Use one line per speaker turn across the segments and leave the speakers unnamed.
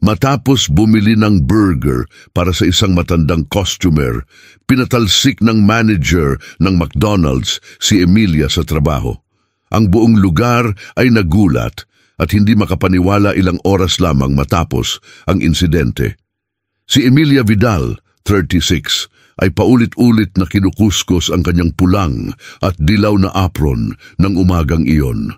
Matapos bumili ng burger para sa isang matandang customer, pinatalsik ng manager ng McDonald's si Emilia sa trabaho. Ang buong lugar ay nagulat at hindi makapaniwala ilang oras lamang matapos ang insidente. Si Emilia Vidal, 36, ay paulit-ulit na kinukuskus ang kanyang pulang at dilaw na apron ng umagang iyon.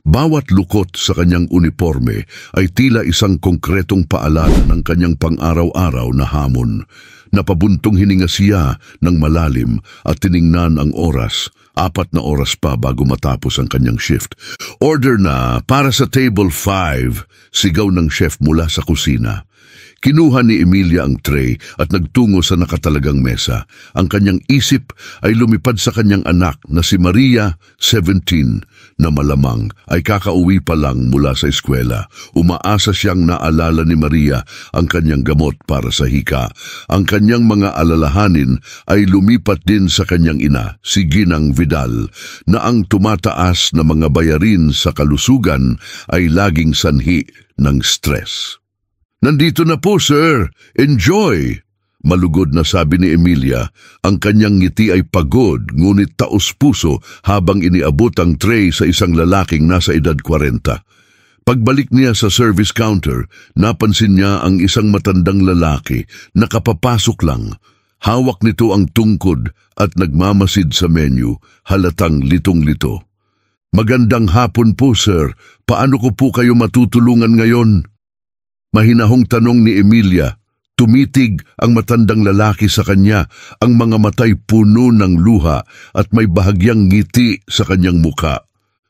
Bawat lukot sa kanyang uniforme ay tila isang konkretong paalala ng kanyang pang-araw-araw na hamon. Napabuntong hininga siya ng malalim at tiningnan ang oras. 4 na oras pa bago matapos ang kanyang shift. Order na para sa table 5, sigaw ng chef mula sa kusina. Kinuha ni Emilia ang tray at nagtungo sa nakatalagang mesa. Ang kanyang isip ay lumipad sa kanyang anak na si Maria, 17, na malamang ay kakauwi pa lang mula sa eskwela. Umaasa siyang naalala ni Maria ang kanyang gamot para sa hika. Ang kanyang mga alalahanin ay lumipat din sa kanyang ina, si Ginang Vidal, na ang tumataas na mga bayarin sa kalusugan ay laging sanhi ng stress. "Nandito na po, sir. Enjoy!" Malugod na sabi ni Emilia. Ang kanyang ngiti ay pagod, ngunit taos-puso habang iniabot ang tray sa isang lalaking nasa edad 40. Pagbalik niya sa service counter, napansin niya ang isang matandang lalaki na kapapasok lang. Hawak nito ang tungkod at nagmamasid sa menu, halatang litong-lito. "Magandang hapon po, sir. Paano ko po kayo matutulungan ngayon?" Mahinahong tanong ni Emilia. Tumitig ang matandang lalaki sa kanya, ang mga matay puno ng luha at may bahagyang ngiti sa kanyang muka.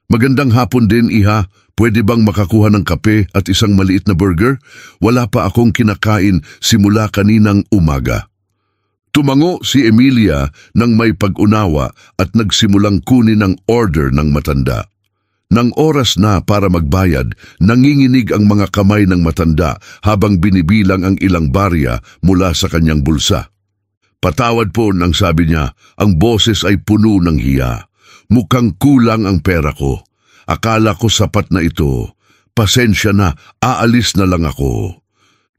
"Magandang hapon din, iha. Pwede bang makakuha ng kape at isang maliit na burger? Wala pa akong kinakain simula kaninang umaga." Tumango si Emilia nang may pag-unawa at nagsimulang kunin ang order ng matanda. Nang oras na para magbayad, nanginginig ang mga kamay ng matanda habang binibilang ang ilang barya mula sa kanyang bulsa. "Patawad po," nang sabi niya, ang boses ay puno ng hiya. "Mukhang kulang ang pera ko. Akala ko sapat na ito. Pasensya na, aalis na lang ako."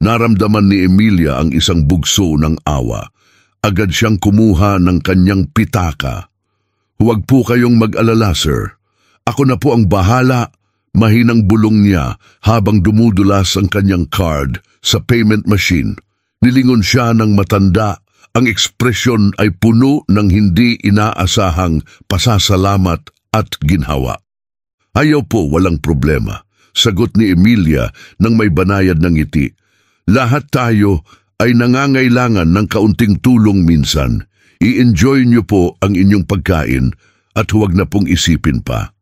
Naramdaman ni Emilia ang isang bugso ng awa. Agad siyang kumuha ng kanyang pitaka. "Huwag po kayong mag-alala, sir. Ako na po ang bahala," mahinang bulong niya habang dumudulas ang kanyang card sa payment machine. Nilingon siya ng matanda. Ang ekspresyon ay puno ng hindi inaasahang pasasalamat at ginhawa. "Ayaw po, walang problema," sagot ni Emilia nang may banayad ng ngiti. "Lahat tayo ay nangangailangan ng kaunting tulong minsan. I-enjoy niyo po ang inyong pagkain at huwag na pong isipin pa."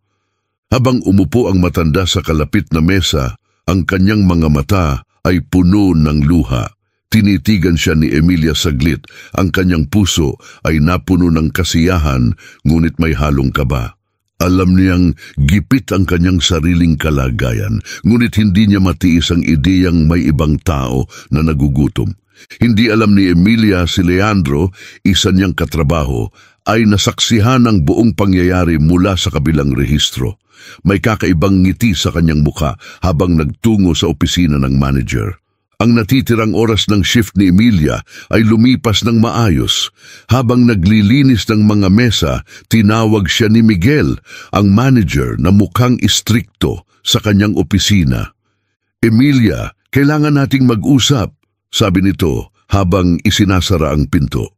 Habang umupo ang matanda sa kalapit na mesa, ang kanyang mga mata ay puno ng luha. Tinitigan siya ni Emilia saglit. Ang kanyang puso ay napuno ng kasiyahan, ngunit may halong kaba. Alam niyang gipit ang kanyang sariling kalagayan, ngunit hindi niya matiis ang ideyang may ibang tao na nagugutom. Hindi alam ni Emilia si Leandro, isa niyang katrabaho, ay nasaksihan ng buong pangyayari mula sa kabilang rehistro. May kakaibang ngiti sa kanyang mukha habang nagtungo sa opisina ng manager. Ang natitirang oras ng shift ni Emilia ay lumipas ng maayos. Habang naglilinis ng mga mesa, tinawag siya ni Miguel, ang manager na mukhang istrikto sa kanyang opisina. "Emilia, kailangan nating mag-usap," sabi nito habang isinasara ang pinto.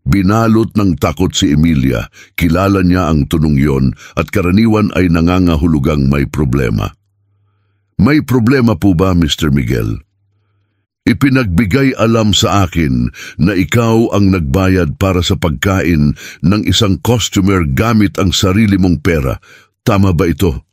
Binalot ng takot si Emilia. Kilala niya ang tunong yon at karaniwan ay nangangahulugang may problema. "May problema po ba, Mr. Miguel?" "Ipinagbigay alam sa akin na ikaw ang nagbayad para sa pagkain ng isang customer gamit ang sarili mong pera. Tama ba ito?"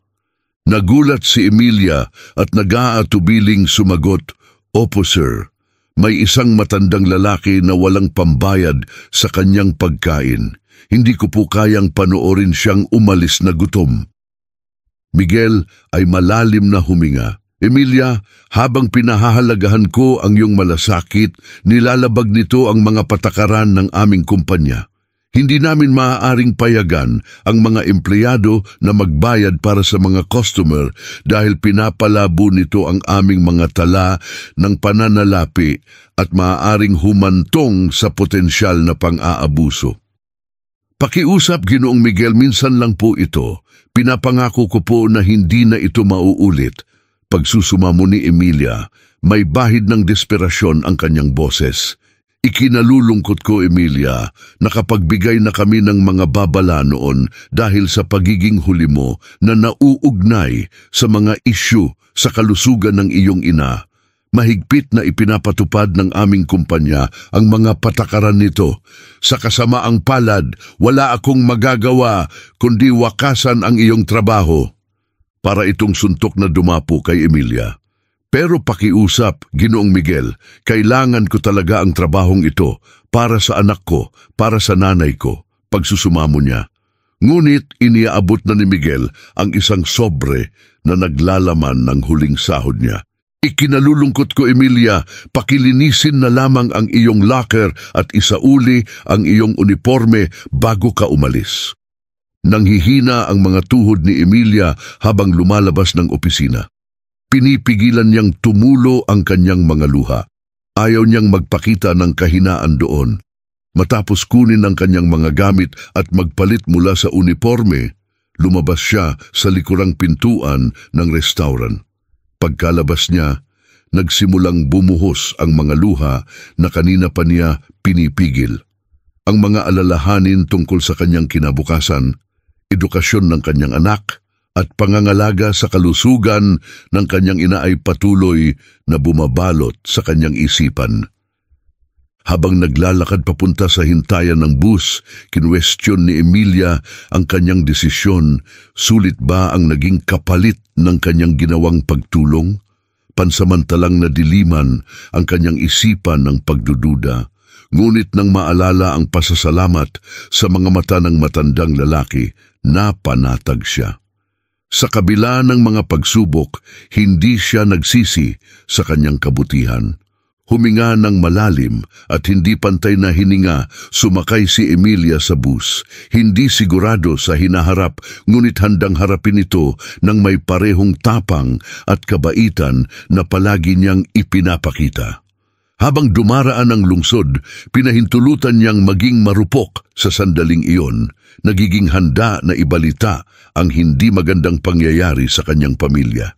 Nagulat si Emilia at nag-aatubiling sumagot, "Opo, sir. May isang matandang lalaki na walang pambayad sa kanyang pagkain. Hindi ko po kayang panoorin siyang umalis na gutom." Miguel ay malalim na huminga. "Emilia, habang pinahahalagahan ko ang iyong malasakit, nilalabag nito ang mga patakaran ng aming kumpanya. Hindi namin maaaring payagan ang mga empleyado na magbayad para sa mga customer dahil pinapalabo nito ang aming mga tala ng pananalapi at maaaring humantong sa potensyal na pang-aabuso. Pakiusap, Ginoong Miguel, minsan lang po ito. Pinapangako ko po na hindi na ito mauulit. Pagsusumamo ni Emilia, may bahid ng desperasyon ang kanyang boses. Ikinalulungkot ko, Emilia, nakapagbigay na kami ng mga babala noon dahil sa pagiging huli mo na nauugnay sa mga isyu sa kalusugan ng iyong ina. Mahigpit na ipinapatupad ng aming kumpanya ang mga patakaran nito. Sa kasamaang palad, wala akong magagawa kundi wakasan ang iyong trabaho. Para itong suntok na dumapo kay Emilia. Pero pakiusap, Ginoong Miguel, kailangan ko talaga ang trabahong ito para sa anak ko, para sa nanay ko, pagsusumamo niya. Ngunit iniaabot na ni Miguel ang isang sobre na naglalaman ng huling sahod niya. Ikinalulungkot ko, Emilia, pakilinisin na lamang ang iyong locker at isauli ang iyong uniforme bago ka umalis. Nanghihina ang mga tuhod ni Emilia habang lumalabas ng opisina. Pinipigilan niyang tumulo ang kanyang mga luha. Ayaw niyang magpakita ng kahinaan doon. Matapos kunin ang kanyang mga gamit at magpalit mula sa uniforme, lumabas siya sa likurang pintuan ng restaurant. Pagkalabas niya, nagsimulang bumuhos ang mga luha na kanina pa niya pinipigil. Ang mga alalahanin tungkol sa kanyang kinabukasan, edukasyon ng kanyang anak, at pangangalaga sa kalusugan ng kanyang ina ay patuloy na bumabalot sa kanyang isipan. Habang naglalakad papunta sa hintayan ng bus, kinwestiyon ni Emilia ang kanyang desisyon, sulit ba ang naging kapalit ng kanyang ginawang pagtulong? Pansamantalang nadiliman ang kanyang isipan ng pagdududa, ngunit nang maalala ang pasasalamat sa mga mata ng matandang lalaki, napanatag siya. Sa kabila ng mga pagsubok, hindi siya nagsisi sa kanyang kabutihan. Huminga ng malalim at hindi pantay na hininga, sumakay si Emilia sa bus. Hindi sigurado sa hinaharap, ngunit handang harapin ito ng may parehong tapang at kabaitan na palagi niyang ipinapakita. Habang dumaraan ang lungsod, pinahintulutan niyang maging marupok sa sandaling iyon, nagiging handa na ibalita ang hindi magandang pangyayari sa kanyang pamilya.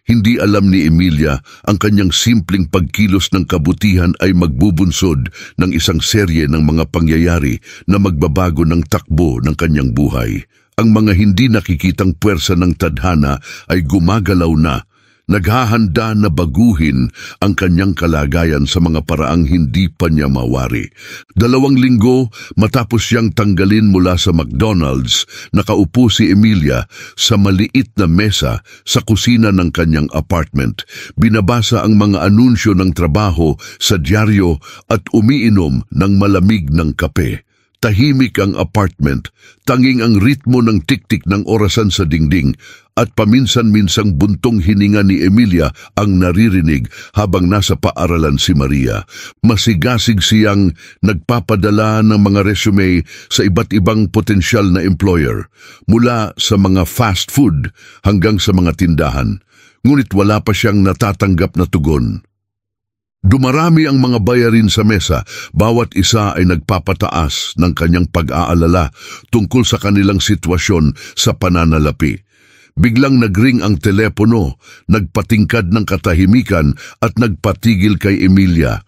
Hindi alam ni Emilia ang kanyang simpleng pagkilos ng kabutihan ay magbubunsod ng isang serye ng mga pangyayari na magbabago ng takbo ng kanyang buhay. Ang mga hindi nakikitang puwersa ng tadhana ay gumagalaw na, naghahanda na baguhin ang kanyang kalagayan sa mga paraang hindi pa niya mawari. 2 linggo matapos siyang tanggalin mula sa McDonald's, nakaupo si Emilia sa maliit na mesa sa kusina ng kanyang apartment. Binabasa ang mga anunsyo ng trabaho sa dyaryo at umiinom ng malamig ng kape. Tahimik ang apartment, tanging ang ritmo ng tiktik ng orasan sa dingding at paminsan-minsang buntong hininga ni Emilia ang naririnig habang nasa paaralan si Maria. Masigasig siyang nagpapadala ng mga resume sa iba't ibang potensyal na employer, mula sa mga fast food hanggang sa mga tindahan. Ngunit wala pa siyang natatanggap na tugon. Dumarami ang mga bayarin sa mesa, bawat isa ay nagpapataas ng kanyang pag-aalala tungkol sa kanilang sitwasyon sa pananalapi. Biglang nagring ang telepono, nagpatingkad ng katahimikan at nagpatigil kay Emilia.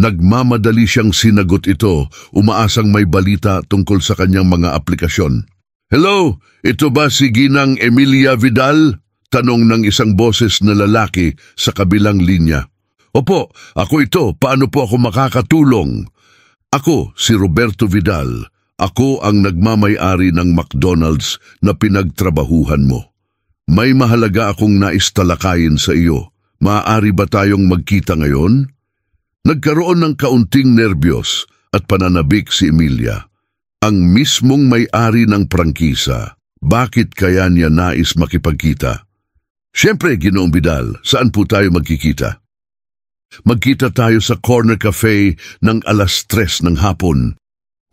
Nagmamadali siyang sinagot ito, umaasang may balita tungkol sa kanyang mga aplikasyon. "Hello, ito ba si Ginang Emilia Vidal?" Tanong ng isang boses na lalaki sa kabilang linya. "Opo, ako ito. Paano po ako makakatulong?" "Ako, si Roberto Vidal. Ako ang nagmamay-ari ng McDonald's na pinagtrabahuhan mo. May mahalaga akong naistalakayin sa iyo. Maaari ba tayong magkita ngayon?" Nagkaroon ng kaunting nerbiyos at pananabik si Emilia. Ang mismong may-ari ng prangkisa, bakit kaya niya nais makipagkita? "Siyempre, Ginoong Vidal, saan po tayo magkikita?" "Magkita tayo sa corner cafe ng 3:00 ng hapon.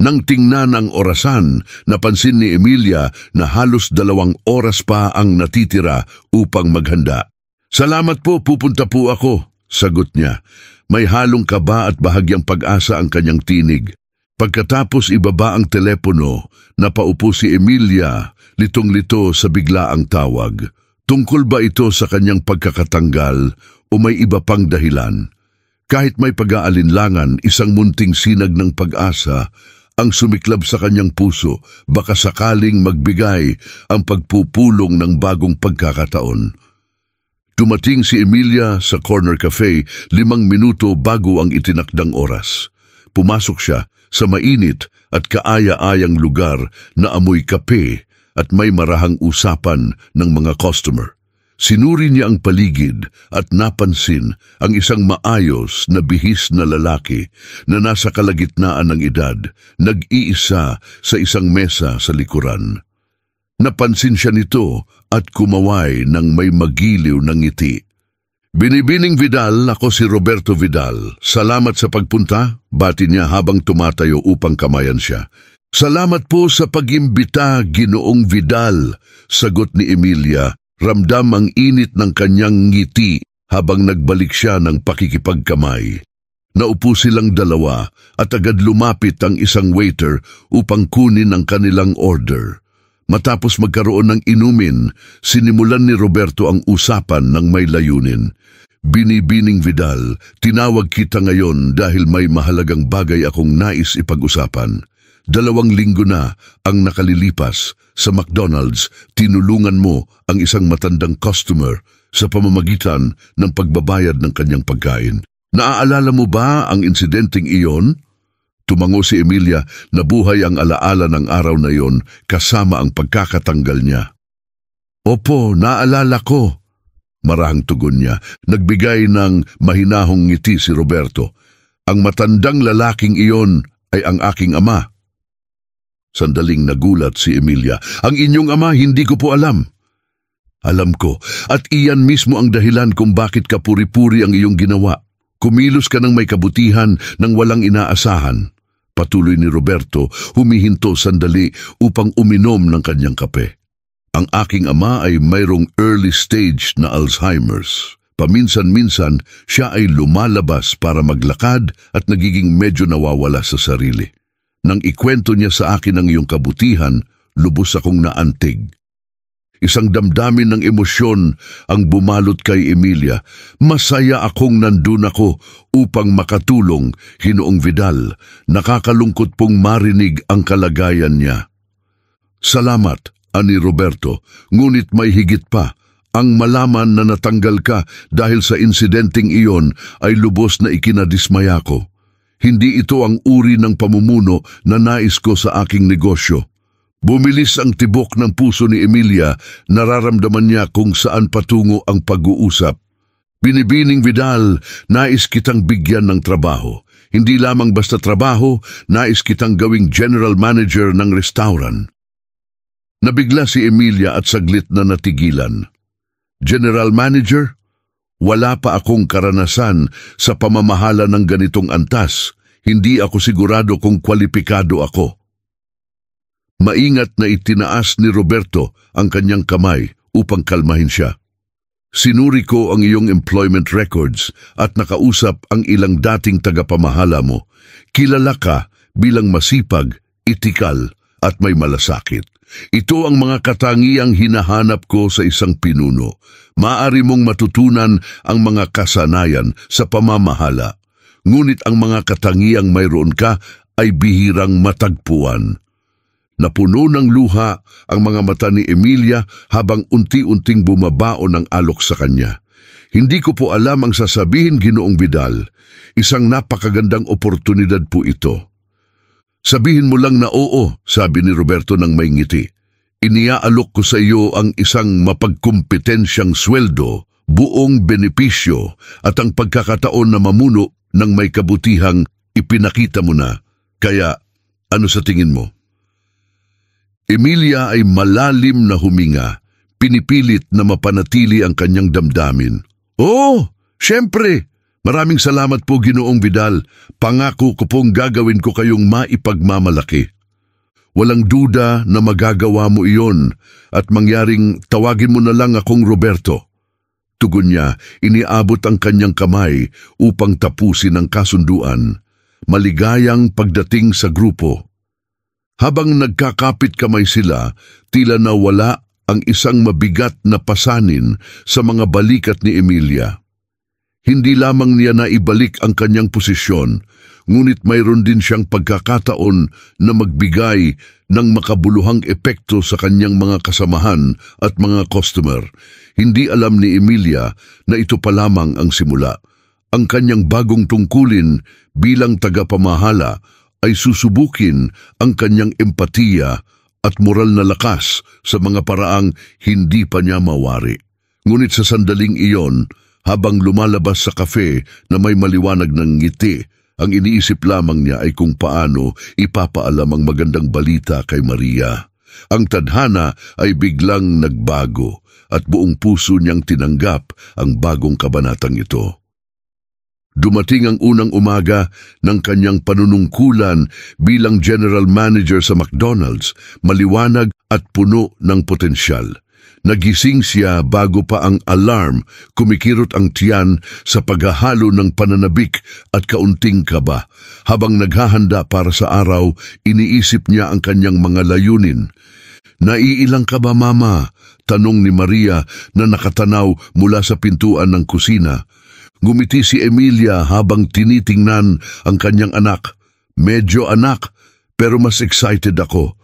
Nang tingnan ang orasan, napansin ni Emilia na halos 2 oras pa ang natitira upang maghanda. "Salamat po, pupunta po ako," sagot niya. May halong kaba at bahagyang pag-asa ang kanyang tinig. Pagkatapos ibaba ang telepono, napaupo si Emilia, litong-lito sa biglaang tawag. Tungkol ba ito sa kanyang pagkakatanggal o may iba pang dahilan? Kahit may pag-aalinlangan, isang munting sinag ng pag-asa ang sumiklab sa kanyang puso, baka sakaling magbigay ang pagpupulong ng bagong pagkakataon. Dumating si Emilia sa corner cafe 5 minuto bago ang itinakdang oras. Pumasok siya sa mainit at kaaya-ayang lugar na amoy kape at may marahang usapan ng mga customer. Sinuri niya ang paligid at napansin ang isang maayos na bihis na lalaki na nasa kalagitnaan ng edad, nag-iisa sa isang mesa sa likuran. Napansin siya nito at kumaway ng may magiliw na ngiti. "Binibining Vidal, ako si Roberto Vidal. Salamat sa pagpunta," bati niya habang tumatayo upang kamayan siya. "Salamat po sa pag-imbita, Ginoong Vidal," sagot ni Emilia. Ramdam ang init ng kanyang ngiti habang nagbalik siya ng pakikipagkamay. Naupo silang dalawa at agad lumapit ang isang waiter upang kunin ang kanilang order. Matapos magkaroon ng inumin, sinimulan ni Roberto ang usapan ng may layunin. "Binibining Vidal, tinawag kita ngayon dahil may mahalagang bagay akong nais ipag-usapan. 2 linggo na ang nakalilipas sa McDonald's, tinulungan mo ang isang matandang customer sa pamamagitan ng pagbabayad ng kanyang pagkain. Naaalala mo ba ang insidenteng iyon?" Tumango si Emilia, na buhay ang alaala ng araw na iyon kasama ang pagkakatanggal niya. "Opo, naalala ko," marahang tugon niya. Nagbigay ng mahinahong ngiti si Roberto. "Ang matandang lalaking iyon ay ang aking ama." Sandaling nagulat si Emilia. "Ang inyong ama, hindi ko po alam." "Alam ko, at iyan mismo ang dahilan kung bakit kapuri-puri ang iyong ginawa. Kumilos ka ng may kabutihan nang walang inaasahan." Patuloy ni Roberto, humihinto sandali upang uminom ng kanyang kape. "Ang aking ama ay mayroong early stage na Alzheimer's. Paminsan-minsan, siya ay lumalabas para maglakad at nagiging medyo nawawala sa sarili. Nang ikwento niya sa akin ang iyong kabutihan, lubos akong naantig." Isang damdamin ng emosyon ang bumalot kay Emilia. "Masaya akong nandun ako upang makatulong, Ginoong Vidal. Nakakalungkot pong marinig ang kalagayan niya." "Salamat," ani Roberto, "ngunit may higit pa. Ang malaman na natanggal ka dahil sa insidenteng iyon ay lubos na ikinadismaya ko. Hindi ito ang uri ng pamumuno na nais ko sa aking negosyo." Bumilis ang tibok ng puso ni Emilia, nararamdaman niya kung saan patungo ang pag-uusap. "Binibining Vidal, nais kitang bigyan ng trabaho. Hindi lamang basta trabaho, nais kitang gawing general manager ng restaurant." Nabigla si Emilia at saglit na natigilan. "General manager? Wala pa akong karanasan sa pamamahala ng ganitong antas. Hindi ako sigurado kung kwalipikado ako." Maingat na itinaas ni Roberto ang kanyang kamay upang kalmahin siya. "Sinuri ko ang iyong employment records at nakausap ang ilang dating tagapamahala mo. Kilala ka bilang masipag, itikal at may malasakit. Ito ang mga katangiang hinahanap ko sa isang pinuno. Maaari mong matutunan ang mga kasanayan sa pamamahala. Ngunit ang mga katangiang mayroon ka ay bihirang matagpuan." Napuno ng luha ang mga mata ni Emilia habang unti-unting bumabao ng alok sa kanya. "Hindi ko po alam ang sasabihin, Ginoong Vidal. Isang napakagandang oportunidad po ito." "Sabihin mo lang na oo," sabi ni Roberto ng may ngiti. "Iniaalok ko sa iyo ang isang mapagkompetensyang sweldo, buong benepisyo at ang pagkakataon na mamuno ng may kabutihang ipinakita mo na. Kaya, ano sa tingin mo?" Emilia ay malalim na huminga, pinipilit na mapanatili ang kanyang damdamin. "Oh, syempre!" Maraming salamat po, Ginoong Vidal. Pangako ko pong gagawin ko kayong maipagmamalaki. Walang duda na magagawa mo iyon at mangyaring tawagin mo na lang akong Roberto. Tugon niya, iniabot ang kanyang kamay upang tapusin ang kasunduan. Maligayang pagdating sa grupo. Habang nagkakapit kamay sila, tila nawala ang isang mabigat na pasanin sa mga balikat ni Emilia. Hindi lamang niya na ibalik ang kanyang posisyon, ngunit mayroon din siyang pagkakataon na magbigay ng makabuluhang epekto sa kanyang mga kasamahan at mga customer. Hindi alam ni Emilia na ito pa lamang ang simula. Ang kanyang bagong tungkulin bilang tagapamahala ay susubukin ang kanyang empatiya at moral na lakas sa mga paraang hindi pa niya mawari. Ngunit sa sandaling iyon, habang lumalabas sa kafe na may maliwanag ng ngiti, ang iniisip lamang niya ay kung paano ipapaalam ang magandang balita kay Maria. Ang tadhana ay biglang nagbago at buong puso niyang tinanggap ang bagong kabanatang ito. Dumating ang unang umaga ng kanyang panunungkulan bilang general manager sa McDonald's, maliwanag at puno ng potensyal. Nagising siya bago pa ang alarm, kumikirot ang tiyan sa paghahalo ng pananabik at kaunting kaba. Habang naghahanda para sa araw, iniisip niya ang kanyang mga layunin. "Naiilang ka ba, Mama?" tanong ni Maria na nakatanaw mula sa pintuan ng kusina. Ngumiti si Emilia habang tinitingnan ang kanyang anak. "Medyo anak, pero mas excited ako."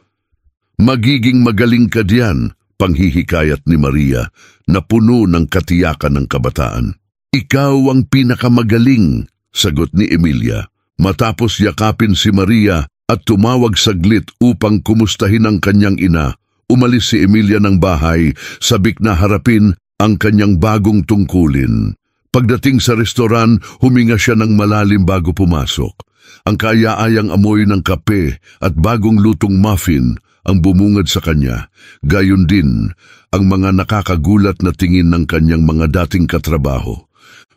"Magiging magaling ka diyan," panghihikayat ni Maria na puno ng katiyakan ng kabataan. "Ikaw ang pinakamagaling," sagot ni Emilia. Matapos yakapin si Maria at tumawag saglit upang kumustahin ang kanyang ina, umalis si Emilia ng bahay, sabik na harapin ang kanyang bagong tungkulin. Pagdating sa restoran, huminga siya ng malalim bago pumasok. Ang kaaya-ayang amoy ng kape at bagong lutong muffin ang bumungad sa kanya. Gayon din ang mga nakakagulat na tingin ng kanyang mga dating katrabaho.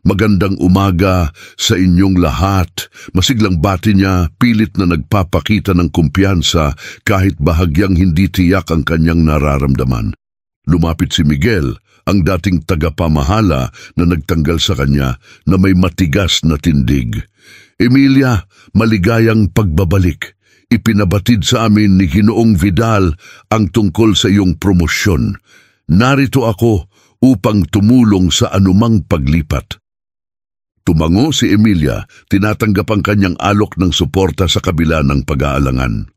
"Magandang umaga sa inyong lahat." Masiglang bati niya, pilit na nagpapakita ng kumpiyansa kahit bahagyang hindi tiyak ang kanyang nararamdaman. Lumapit si Miguel, ang dating tagapamahala na nagtanggal sa kanya na may matigas na tindig. "Emilia, maligayang pagbabalik. Ipinabatid sa amin ni Ginoong Vidal ang tungkol sa iyong promosyon. Narito ako upang tumulong sa anumang paglipat." Tumango si Emilia, tinatanggap ang kanyang alok ng suporta sa kabila ng pag-aalangan.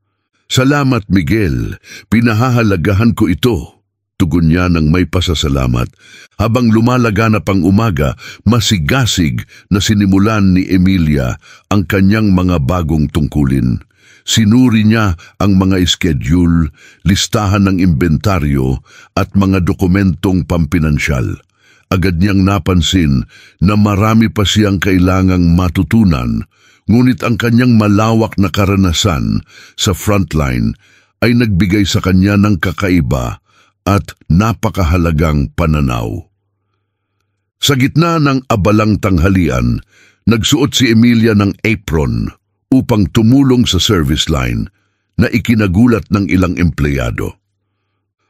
"Salamat, Miguel. Pinahahalagahan ko ito," tugon niya ng may pasasalamat. Habang lumalaganap ang umaga, masigasig na sinimulan ni Emilia ang kanyang mga bagong tungkulin. Sinuri niya ang mga schedule, listahan ng inventaryo at mga dokumentong pampinansyal. Agad niyang napansin na marami pa siyang kailangang matutunan, ngunit ang kanyang malawak na karanasan sa frontline ay nagbigay sa kanya ng kakaiba at napakahalagang pananaw. Sa gitna ng abalang tanghalian, nagsuot si Emilia ng apron upang tumulong sa service line na ikinagulat ng ilang empleyado.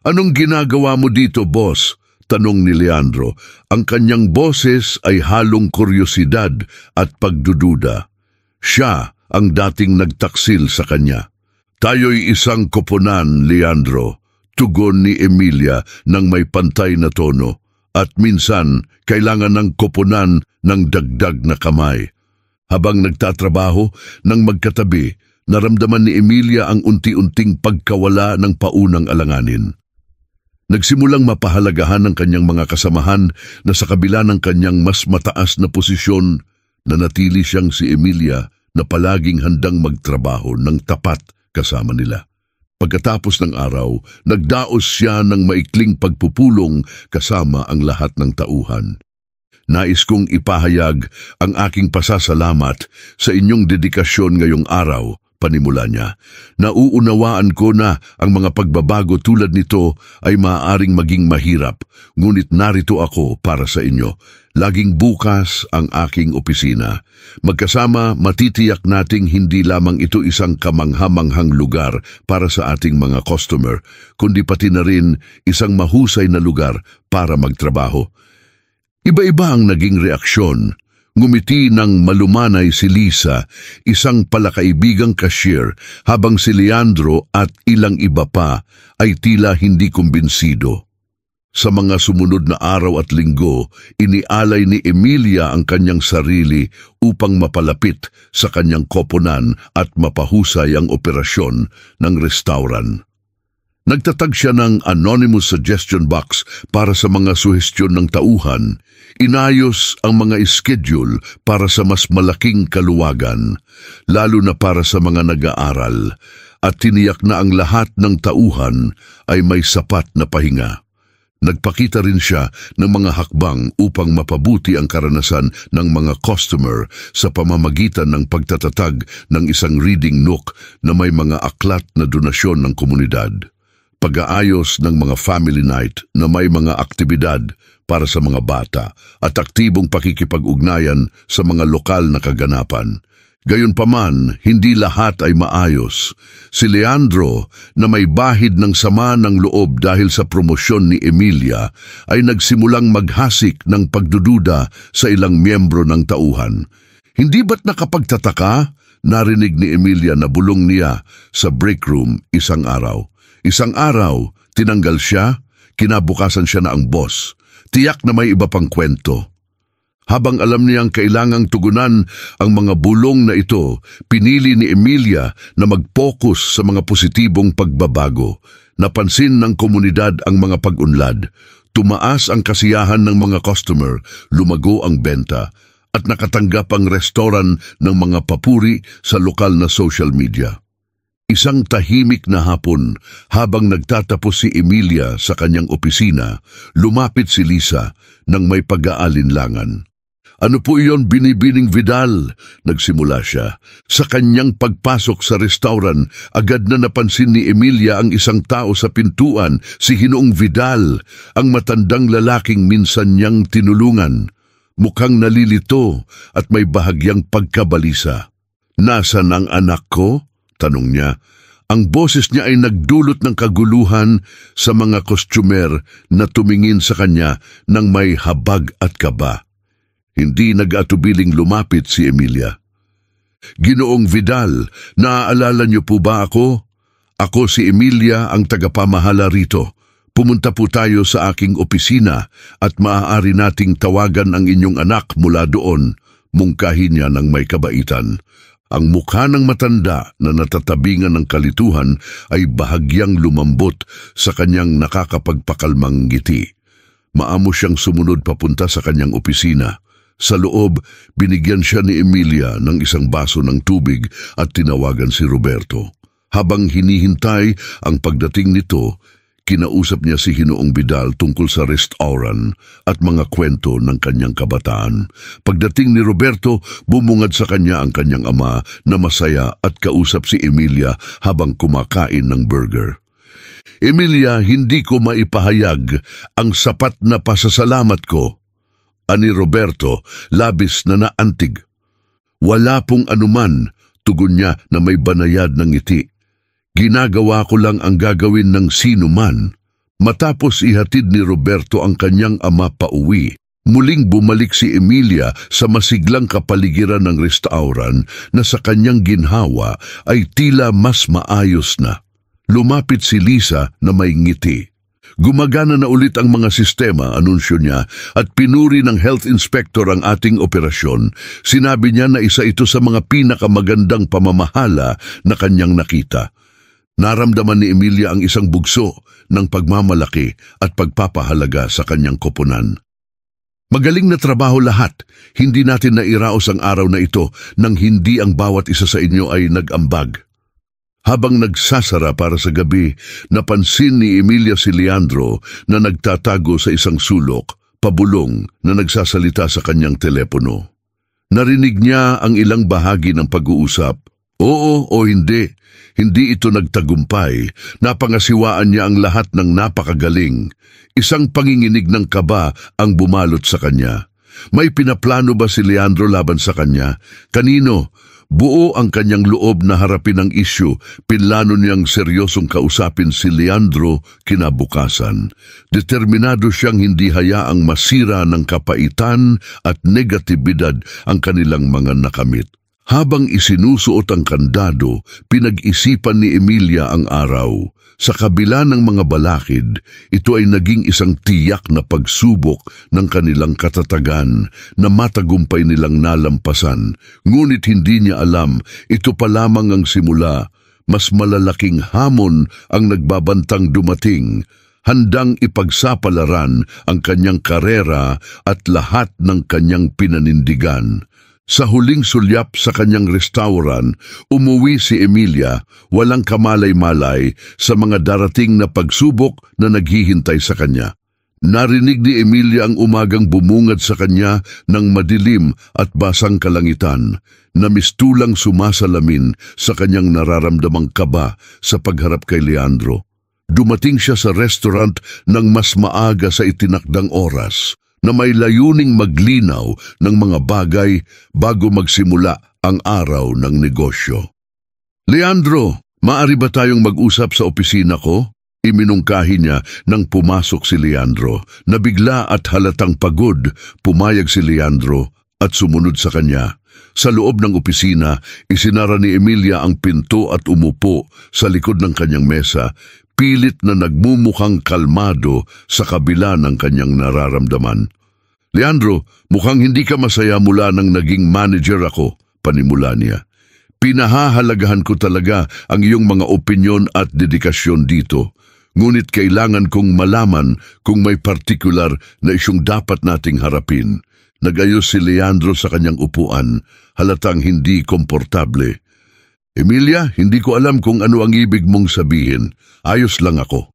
"Anong ginagawa mo dito, boss?" tanong ni Leandro. Ang kanyang boses ay halong kuryosidad at pagdududa. Siya ang dating nagtaksil sa kanya. "Tayo'y isang koponan, Leandro," tugon ni Emilia ng may pantay na tono, "at minsan kailangan ng koponan ng dagdag na kamay." Habang nagtatrabaho ng magkatabi, naramdaman ni Emilia ang unti-unting pagkawala ng paunang alanganin. Nagsimulang mapahalagahan ng kanyang mga kasamahan na sa kabila ng kanyang mas mataas na posisyon, nanatili siyang si Emilia na palaging handang magtrabaho ng tapat kasama nila. Pagkatapos ng araw, nagdaos siya ng maikling pagpupulong kasama ang lahat ng tauhan. "Nais kong ipahayag ang aking pasasalamat sa inyong dedikasyon ngayong araw," panimula niya. Nauunawaan ko na ang mga pagbabago tulad nito ay maaaring maging mahirap, ngunit narito ako para sa inyo. Laging bukas ang aking opisina. Magkasama, matitiyak nating hindi lamang ito isang kamanghamanghang lugar para sa ating mga customer, kundi pati na rin isang mahusay na lugar para magtrabaho. Iba-iba ang naging reaksyon. Ngumiti ng malumanay si Lisa, isang palakaibigang cashier, habang si Leandro at ilang iba pa ay tila hindi kumbinsido. Sa mga sumunod na araw at linggo, inialay ni Emilia ang kanyang sarili upang mapalapit sa kanyang koponan at mapahusay ang operasyon ng restauran. Nagtatag siya ng anonymous suggestion box para sa mga suhestyon ng tauhan. Inayos ang mga schedule para sa mas malaking kaluwagan, lalo na para sa mga nag-aaral, at tiniyak na ang lahat ng tauhan ay may sapat na pahinga. Nagpakita rin siya ng mga hakbang upang mapabuti ang karanasan ng mga customer sa pamamagitan ng pagtatatag ng isang reading nook na may mga aklat na donasyon ng komunidad. Pag-aayos ng mga family night na may mga aktibidad para sa mga bata at aktibong pakikipag-ugnayan sa mga lokal na kaganapan. Gayunpaman, hindi lahat ay maayos. Si Leandro, na may bahid ng sama ng loob dahil sa promosyon ni Emilia, ay nagsimulang maghasik ng pagdududa sa ilang miyembro ng tauhan. Hindi ba't nakapagtataka? Narinig ni Emilia na bulong niya sa break room isang araw. Isang araw, tinanggal siya, kinabukasan siya na ang boss. Tiyak na may iba pang kwento. Habang alam niyang kailangang tugunan ang mga bulong na ito, pinili ni Emilia na mag-focus sa mga positibong pagbabago. Napansin ng komunidad ang mga pag-unlad, tumaas ang kasiyahan ng mga customer, lumago ang benta, at nakatanggap ang restoran ng mga papuri sa lokal na social media. Isang tahimik na hapon, habang nagtatapos si Emilia sa kanyang opisina, lumapit si Lisa nang may pag-aalinlangan. "Ano po iyon, Binibining Vidal?" Nagsimula siya. Sa kanyang pagpasok sa restauran, agad na napansin ni Emilia ang isang tao sa pintuan, si Ginoong Vidal, ang matandang lalaking minsan niyang tinulungan. Mukhang nalilito at may bahagyang pagkabalisa. "Nasaan ang anak ko?" tanong niya. Ang boses niya ay nagdulot ng kaguluhan sa mga kostyumer na tumingin sa kanya nang may habag at kaba. Hindi nag-atubiling lumapit si Emilia. "Ginoong Vidal, naaalala niyo po ba ako? Ako si Emilia, ang tagapamahala rito. Pumunta po tayo sa aking opisina at maaari nating tawagan ang inyong anak mula doon," mungkahi niya ng may kabaitan. Ang mukha ng matanda na natatabingan ng kalituhan ay bahagyang lumambot sa kanyang nakakapagpakalmang ngiti. Maamo siyang sumunod papunta sa kanyang opisina. Sa loob, binigyan siya ni Emilia ng isang baso ng tubig at tinawagan si Roberto. Habang hinihintay ang pagdating nito, kinausap niya si Ginoong Vidal tungkol sa restauran at mga kwento ng kanyang kabataan. Pagdating ni Roberto, bumungad sa kanya ang kanyang ama na masaya at kausap si Emilia habang kumakain ng burger. "Emilia, hindi ko maipahayag ang sapat na pasasalamat ko," ani Roberto, labis na naantig. "Wala pong anuman," tugon niya na may banayad ng ngiti. "Ginagawa ko lang ang gagawin ng sino man." Matapos ihatid ni Roberto ang kanyang ama pauwi, muling bumalik si Emilia sa masiglang kapaligiran ng restauran na sa kanyang ginhawa ay tila mas maayos na. Lumapit si Lisa na may ngiti. Gumagana na ulit ang mga sistema, anunsyo niya, at pinuri ng health inspector ang ating operasyon. Sinabi niya na isa ito sa mga pinakamagandang pamamahala na kanyang nakita. Naramdaman ni Emilia ang isang bugso ng pagmamalaki at pagpapahalaga sa kanyang koponan. "Magaling na trabaho lahat. Hindi natin nairaos ang araw na ito nang hindi ang bawat isa sa inyo ay nag-ambag." Habang nagsasara para sa gabi, napansin ni Emilia si Leandro na nagtatago sa isang sulok, pabulong na nagsasalita sa kanyang telepono. Narinig niya ang ilang bahagi ng pag-uusap, Oo o hindi, hindi ito nagtagumpay. Napangasiwaan niya ang lahat ng napakagaling. Isang panginginig ng kaba ang bumalot sa kanya. May pinaplano ba si Leandro laban sa kanya? Kanino? Buo ang kanyang loob na harapin ang isyu. Pinlano niyang seryosong kausapin si Leandro kinabukasan. Determinado siyang hindi hayaang masira ng kapaitan at negatibidad ang kanilang mga nakamit. Habang isinusuot ang kandado, pinag-isipan ni Emilia ang araw. Sa kabila ng mga balakid, ito ay naging isang tiyak na pagsubok ng kanilang katatagan na matagumpay nilang nalampasan. Ngunit hindi niya alam, ito pa lamang ang simula. Mas malalaking hamon ang nagbabantang dumating. Handang ipagsapalaran ang kanyang karera at lahat ng kanyang pinanindigan. Sa huling sulyap sa kanyang restaurant, umuwi si Emilia, walang kamalay-malay sa mga darating na pagsubok na naghihintay sa kanya. Narinig ni Emilia ang umagang bumungad sa kanya ng madilim at basang kalangitan, na mistulang sumasalamin sa kanyang nararamdamang kaba sa pagharap kay Leandro. Dumating siya sa restaurant ng mas maaga sa itinakdang oras, na may layuning maglinaw ng mga bagay bago magsimula ang araw ng negosyo. Leandro, maaari ba tayong mag-usap sa opisina ko? Iminungkahi niya nang pumasok si Leandro. Nabigla at halatang pagod, pumayag si Leandro at sumunod sa kanya. Sa loob ng opisina, isinara ni Emilia ang pinto at umupo sa likod ng kanyang mesa, pilit na nagmumukhang kalmado sa kabila ng kanyang nararamdaman. Leandro, mukhang hindi ka masaya mula nang naging manager ako, panimula niya. Pinahahalagahan ko talaga ang iyong mga opinyon at dedikasyon dito. Ngunit kailangan kong malaman kung may partikular na isyong dapat nating harapin. Nagayos si Leandro sa kanyang upuan, halatang hindi komportable. Emilia, hindi ko alam kung ano ang ibig mong sabihin. Ayos lang ako.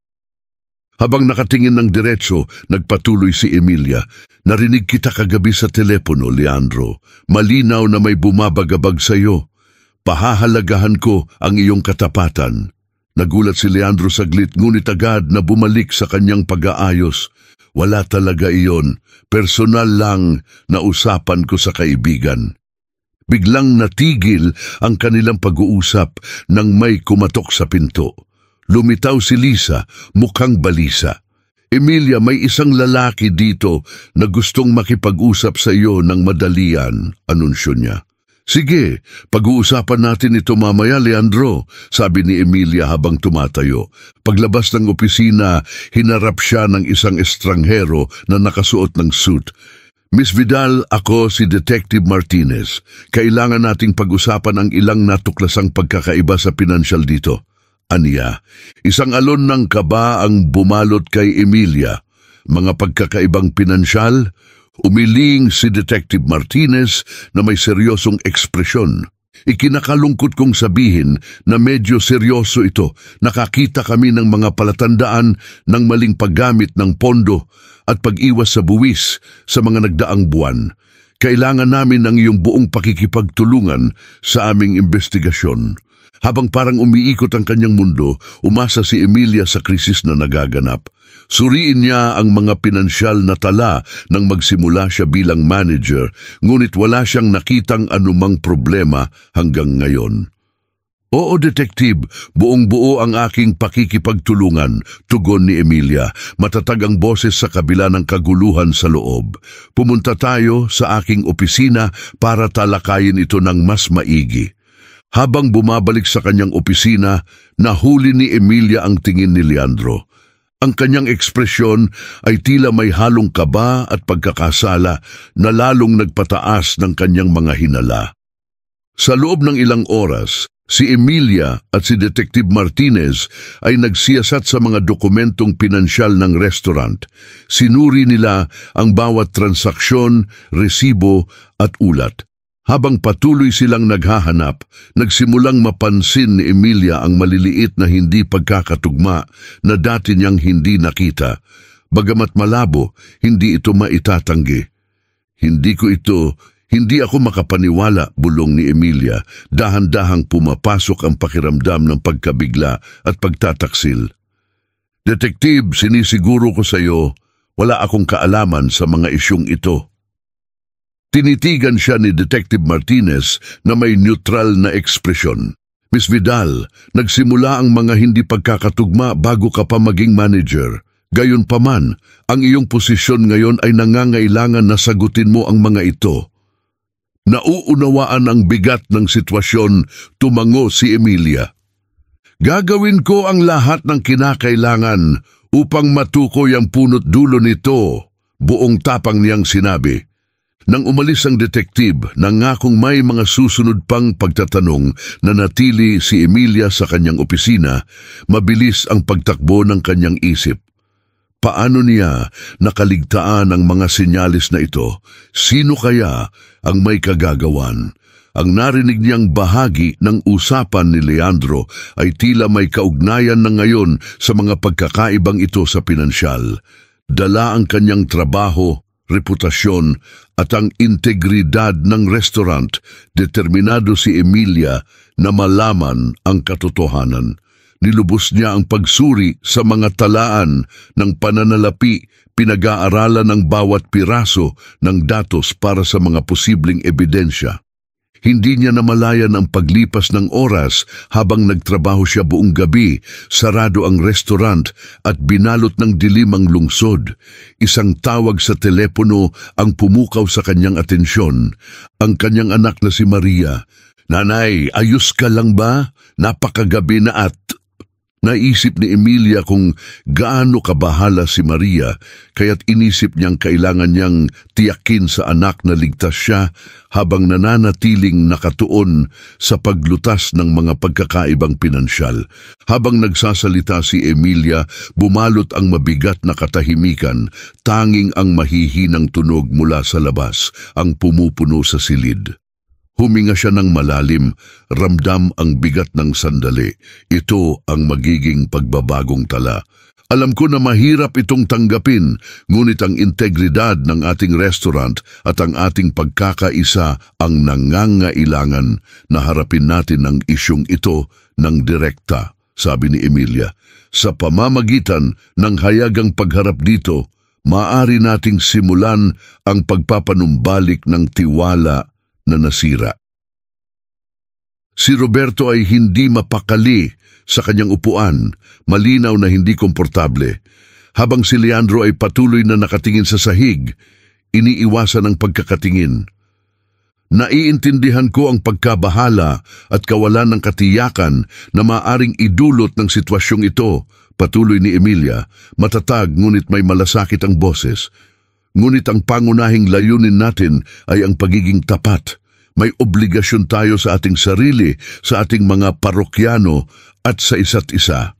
Habang nakatingin ng diretso, nagpatuloy si Emilia. Narinig kita kagabi sa telepono, Leandro. Malinaw na may bumabagabag sa iyo. Pahahalagahan ko ang iyong katapatan. Nagulat si Leandro saglit, ngunit agad na bumalik sa kanyang pag-aayos. Wala talaga iyon. Personal lang na usapan ko sa kaibigan. Biglang natigil ang kanilang pag-uusap nang may kumatok sa pinto. Lumitaw si Lisa, mukhang balisa. Emilia, may isang lalaki dito na gustong makipag-usap sa iyo ng madalian, anunsyo niya. Sige, pag-uusapan natin ito mamaya, Leandro, sabi ni Emilia habang tumatayo. Paglabas ng opisina, hinarap siya ng isang estranghero na nakasuot ng suit. Miss Vidal, ako si Detective Martinez. Kailangan nating pag-usapan ang ilang natuklasang pagkakaiba sa pinansyal dito. Aniya, isang alon ng kaba ang bumalot kay Emilia. Mga pagkakaibang pinansyal, umiling si Detective Martinez na may seryosong ekspresyon. Ikinakalungkot kong sabihin na medyo seryoso ito. Nakakita kami ng mga palatandaan ng maling paggamit ng pondo at pag-iwas sa buwis sa mga nagdaang buwan. Kailangan namin ng iyong buong pakikipagtulungan sa aming investigasyon. Habang parang umiikot ang kanyang mundo, umasa si Emilia sa krisis na nagaganap. Suriin niya ang mga pinansyal na tala nang magsimula siya bilang manager, ngunit wala siyang nakitang anumang problema hanggang ngayon. Oo, Detective, buong-buo ang aking pakikipagtulungan, tugon ni Emilia. Matatag ang boses sa kabila ng kaguluhan sa loob. Pumunta tayo sa aking opisina para talakayin ito ng mas maigi. Habang bumabalik sa kanyang opisina, nahuli ni Emilia ang tingin ni Leandro. Ang kanyang ekspresyon ay tila may halong kaba at pagkakasala na lalong nagpataas ng kanyang mga hinala. Sa loob ng ilang oras, si Emilia at si Detective Martinez ay nagsiyasat sa mga dokumentong pinansyal ng restaurant. Sinuri nila ang bawat transaksyon, resibo at ulat. Habang patuloy silang naghahanap, nagsimulang mapansin ni Emilia ang maliliit na hindi pagkakatugma na dati niyang hindi nakita. Bagamat malabo, hindi ito maitatanggi. Hindi ko ito Hindi ako makapaniwala, bulong ni Emilia. Dahan-dahang pumapasok ang pakiramdam ng pagkabigla at pagtataksil. Detektiv, sinisiguro ko sa iyo, wala akong kaalaman sa mga isyong ito. Tinitigan siya ni Detective Martinez na may neutral na ekspresyon. Miss Vidal, nagsimula ang mga hindi pagkakatugma bago ka pa maging manager. Gayunpaman, ang iyong posisyon ngayon ay nangangailangan na sagutin mo ang mga ito. Nauunawaan ang bigat ng sitwasyon, tumango si Emilia. Gagawin ko ang lahat ng kinakailangan upang matukoy ang punot dulo nito, buong tapang niyang sinabi. Nang umalis ang detektiv, nangakong may mga susunod pang pagtatanong na natili si Emilia sa kanyang opisina, mabilis ang pagtakbo ng kanyang isip. Paano niya nakaligtaan ang mga sinyalis na ito? Sino kaya ang may kagagawan? Ang narinig niyang bahagi ng usapan ni Leandro ay tila may kaugnayan na ngayon sa mga pagkakaibang ito sa pinansyal. Dala ang kanyang trabaho, reputasyon at ang integridad ng restaurant, determinado si Emilia na malaman ang katotohanan. Nilubos niya ang pagsuri sa mga talaan ng pananalapi, pinag-aaralan ng bawat piraso ng datos para sa mga posibleng ebidensya. Hindi niya namalayan ang paglipas ng oras habang nagtrabaho siya buong gabi, sarado ang restaurant at binalot ng dilim ang lungsod. Isang tawag sa telepono ang pumukaw sa kanyang atensyon. Ang kanyang anak na si Maria. Nanay, ayos ka lang ba? Napakagabi na at... Naisip ni Emilia kung gaano kabahala si Maria, kaya't inisip niyang kailangan niyang tiyakin sa anak na ligtas siya habang nananatiling nakatuon sa paglutas ng mga pagkakaibang pinansyal. Habang nagsasalita si Emilia, bumalot ang mabigat na katahimikan, tanging ang mahihinang tunog mula sa labas, ang pumupuno sa silid. Huminga siya ng malalim, ramdam ang bigat ng sandali. Ito ang magiging pagbabagong tala. Alam ko na mahirap itong tanggapin, ngunit ang integridad ng ating restaurant at ang ating pagkakaisa ang nangangailangan na harapin natin ang isyong ito ng direkta, sabi ni Emilia. Sa pamamagitan ng hayagang pagharap dito, maaari nating simulan ang pagpapanumbalik ng tiwala na nasira. Si Roberto ay hindi mapakali sa kanyang upuan, malinaw na hindi komportable. Habang si Leandro ay patuloy na nakatingin sa sahig, iniiwasan ang pagkakatingin. Naiintindihan ko ang pagkabahala at kawalan ng katiyakan na maaring idulot ng sitwasyong ito, patuloy ni Emilia, matatag ngunit may malasakit ang boses. Ngunit ang pangunahing layunin natin ay ang pagiging tapat. May obligasyon tayo sa ating sarili, sa ating mga parokyano at sa isa't isa.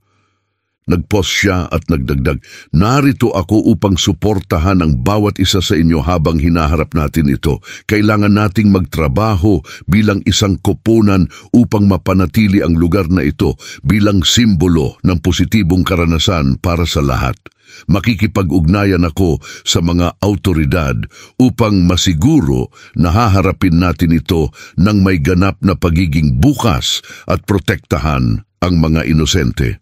Nagpause siya at nagdagdag, narito ako upang suportahan ang bawat isa sa inyo habang hinaharap natin ito. Kailangan nating magtrabaho bilang isang koponan upang mapanatili ang lugar na ito bilang simbolo ng positibong karanasan para sa lahat. Makikipag-ugnayan ako sa mga autoridad upang masiguro na haharapin natin ito ng may ganap na pagiging bukas at protektahan ang mga inosente.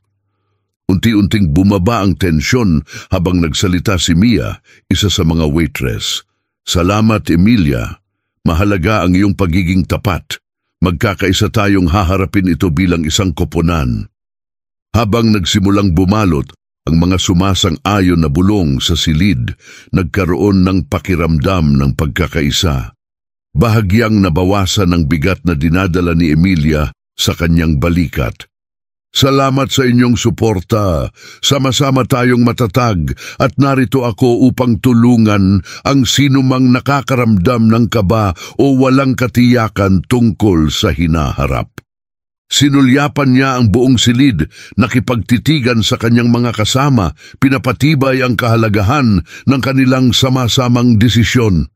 Unti-unting bumaba ang tensyon habang nagsalita si Mia, isa sa mga waitress. Salamat, Emilia. Mahalaga ang iyong pagiging tapat. Magkakaisa tayong haharapin ito bilang isang koponan. Habang nagsimulang bumalot, ang mga sumasang-ayon na bulong sa silid, nagkaroon ng pakiramdam ng pagkakaisa. Bahagyang nabawasan ang bigat na dinadala ni Emilia sa kanyang balikat. Salamat sa inyong suporta. Sama-sama tayong matatag at narito ako upang tulungan ang sinumang nakakaramdam ng kaba o walang katiyakan tungkol sa hinaharap. Sinulyapan niya ang buong silid, nakipagtitigan sa kanyang mga kasama, pinapatibay ang kahalagahan ng kanilang sama-samang desisyon.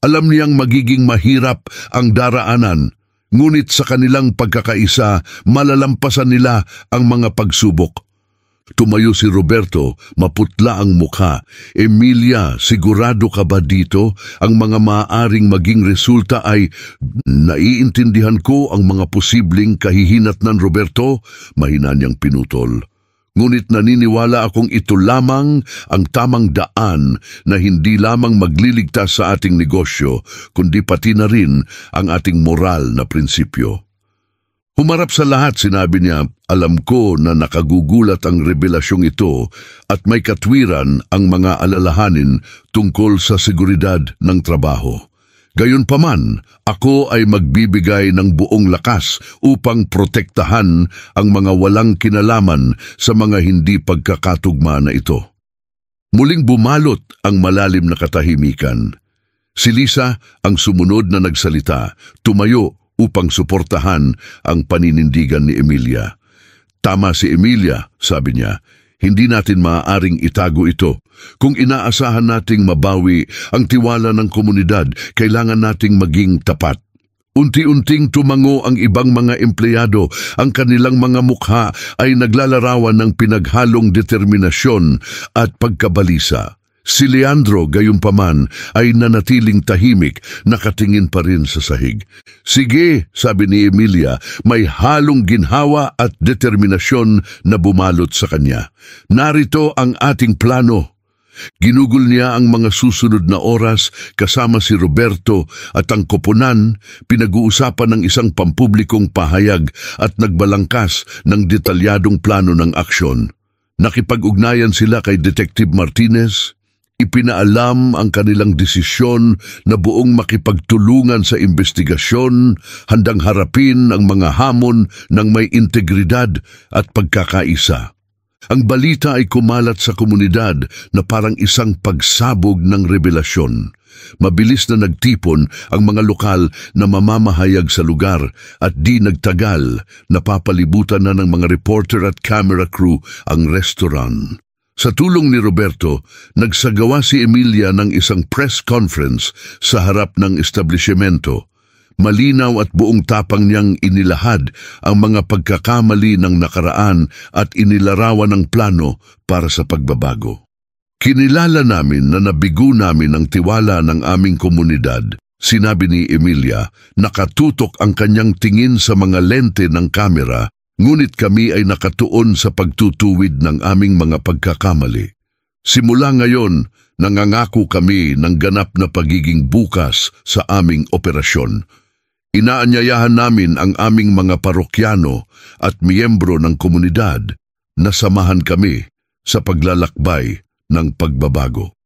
Alam niyang magiging mahirap ang daraanan, ngunit sa kanilang pagkakaisa, malalampasan nila ang mga pagsubok. Tumayo si Roberto, maputla ang mukha. Emilia, sigurado ka ba dito? Ang mga maaaring maging resulta ay... Naiintindihan ko ang mga posibleng kahihinatnan, Roberto, mahina niyang pinutol. Ngunit naniniwala akong ito lamang ang tamang daan na hindi lamang magliligtas sa ating negosyo, kundi pati na rin ang ating moral na prinsipyo. Humarap sa lahat, sinabi niya, alam ko na nakagugulat ang revelasyong ito at may katwiran ang mga alalahanin tungkol sa seguridad ng trabaho. Gayunpaman, ako ay magbibigay ng buong lakas upang protektahan ang mga walang kinalaman sa mga hindi pagkakatugma na ito. Muling bumalot ang malalim na katahimikan. Si Lisa ang sumunod na nagsalita, tumayo upang suportahan ang paninindigan ni Emilia. Tama si Emilia, sabi niya, hindi natin maaaring itago ito. Kung inaasahan nating mabawi ang tiwala ng komunidad, kailangan nating maging tapat. Unti-unting tumango ang ibang mga empleyado, ang kanilang mga mukha ay naglalarawan ng pinaghalong determinasyon at pagkabalisa. Si Leandro, gayunpaman, ay nanatiling tahimik, nakatingin pa rin sa sahig. Sige, sabi ni Emilia, may halong ginhawa at determinasyon na bumalot sa kanya. Narito ang ating plano. Ginugol niya ang mga susunod na oras kasama si Roberto at ang koponan, pinag-uusapan ng isang pampublikong pahayag at nagbalangkas ng detalyadong plano ng aksyon. Nakipag-ugnayan sila kay Detective Martinez. Ipinaalam ang kanilang desisyon na buong makipagtulungan sa investigasyon, handang harapin ang mga hamon ng may integridad at pagkakaisa. Ang balita ay kumalat sa komunidad na parang isang pagsabog ng revelasyon. Mabilis na nagtipon ang mga lokal na mamamahayag sa lugar at di nagtagal, napapalibutan na ng mga reporter at camera crew ang restaurant. Sa tulong ni Roberto, nagsagawa si Emilia ng isang press conference sa harap ng establishmento. Malinaw at buong tapang niyang inilahad ang mga pagkakamali ng nakaraan at inilarawan ng plano para sa pagbabago. Kinilala namin na nabigo namin ang tiwala ng aming komunidad, sinabi ni Emilia, nakatutok ang kanyang tingin sa mga lente ng kamera. Ngunit kami ay nakatuon sa pagtutuwid ng aming mga pagkakamali. Simula ngayon, nangangako kami ng ganap na pagiging bukas sa aming operasyon. Inaanyayahan namin ang aming mga parokyano at miyembro ng komunidad na samahan kami sa paglalakbay ng pagbabago.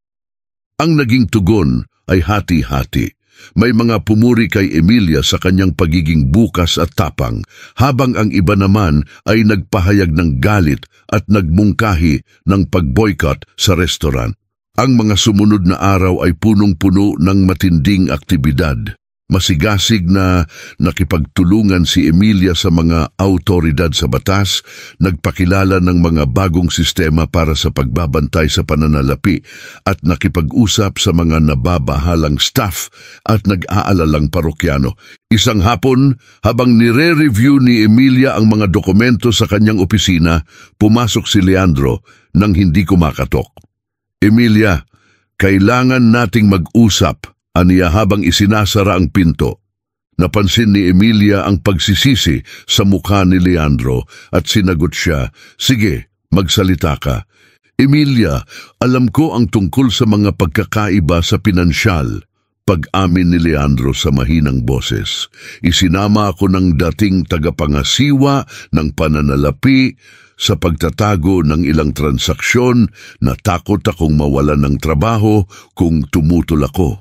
Ang naging tugon ay hati-hati. May mga pumuri kay Emilia sa kanyang pagiging bukas at tapang, habang ang iba naman ay nagpahayag ng galit at nagmungkahi ng pag-boycott sa restaurant. Ang mga sumunod na araw ay punong-puno ng matinding aktibidad. Masigasig na nakipagtulungan si Emilia sa mga awtoridad sa batas, nagpakilala ng mga bagong sistema para sa pagbabantay sa pananalapi at nakipag-usap sa mga nababahalang staff at nag-aalalang parokyano. Isang hapon, habang nire-review ni Emilia ang mga dokumento sa kanyang opisina, pumasok si Leandro nang hindi kumakatok. Emilia, kailangan nating mag-usap, aniya habang isinasara ang pinto. Napansin ni Emilia ang pagsisisi sa mukha ni Leandro at sinagot siya, sige, magsalita ka. Emilia, alam ko ang tungkol sa mga pagkakaiba sa pinansyal. Pag-amin ni Leandro sa mahinang boses. Isinama ako ng dating tagapangasiwa ng pananalapi sa pagtatago ng ilang transaksyon na takot akong mawalan ng trabaho kung tumutol ako.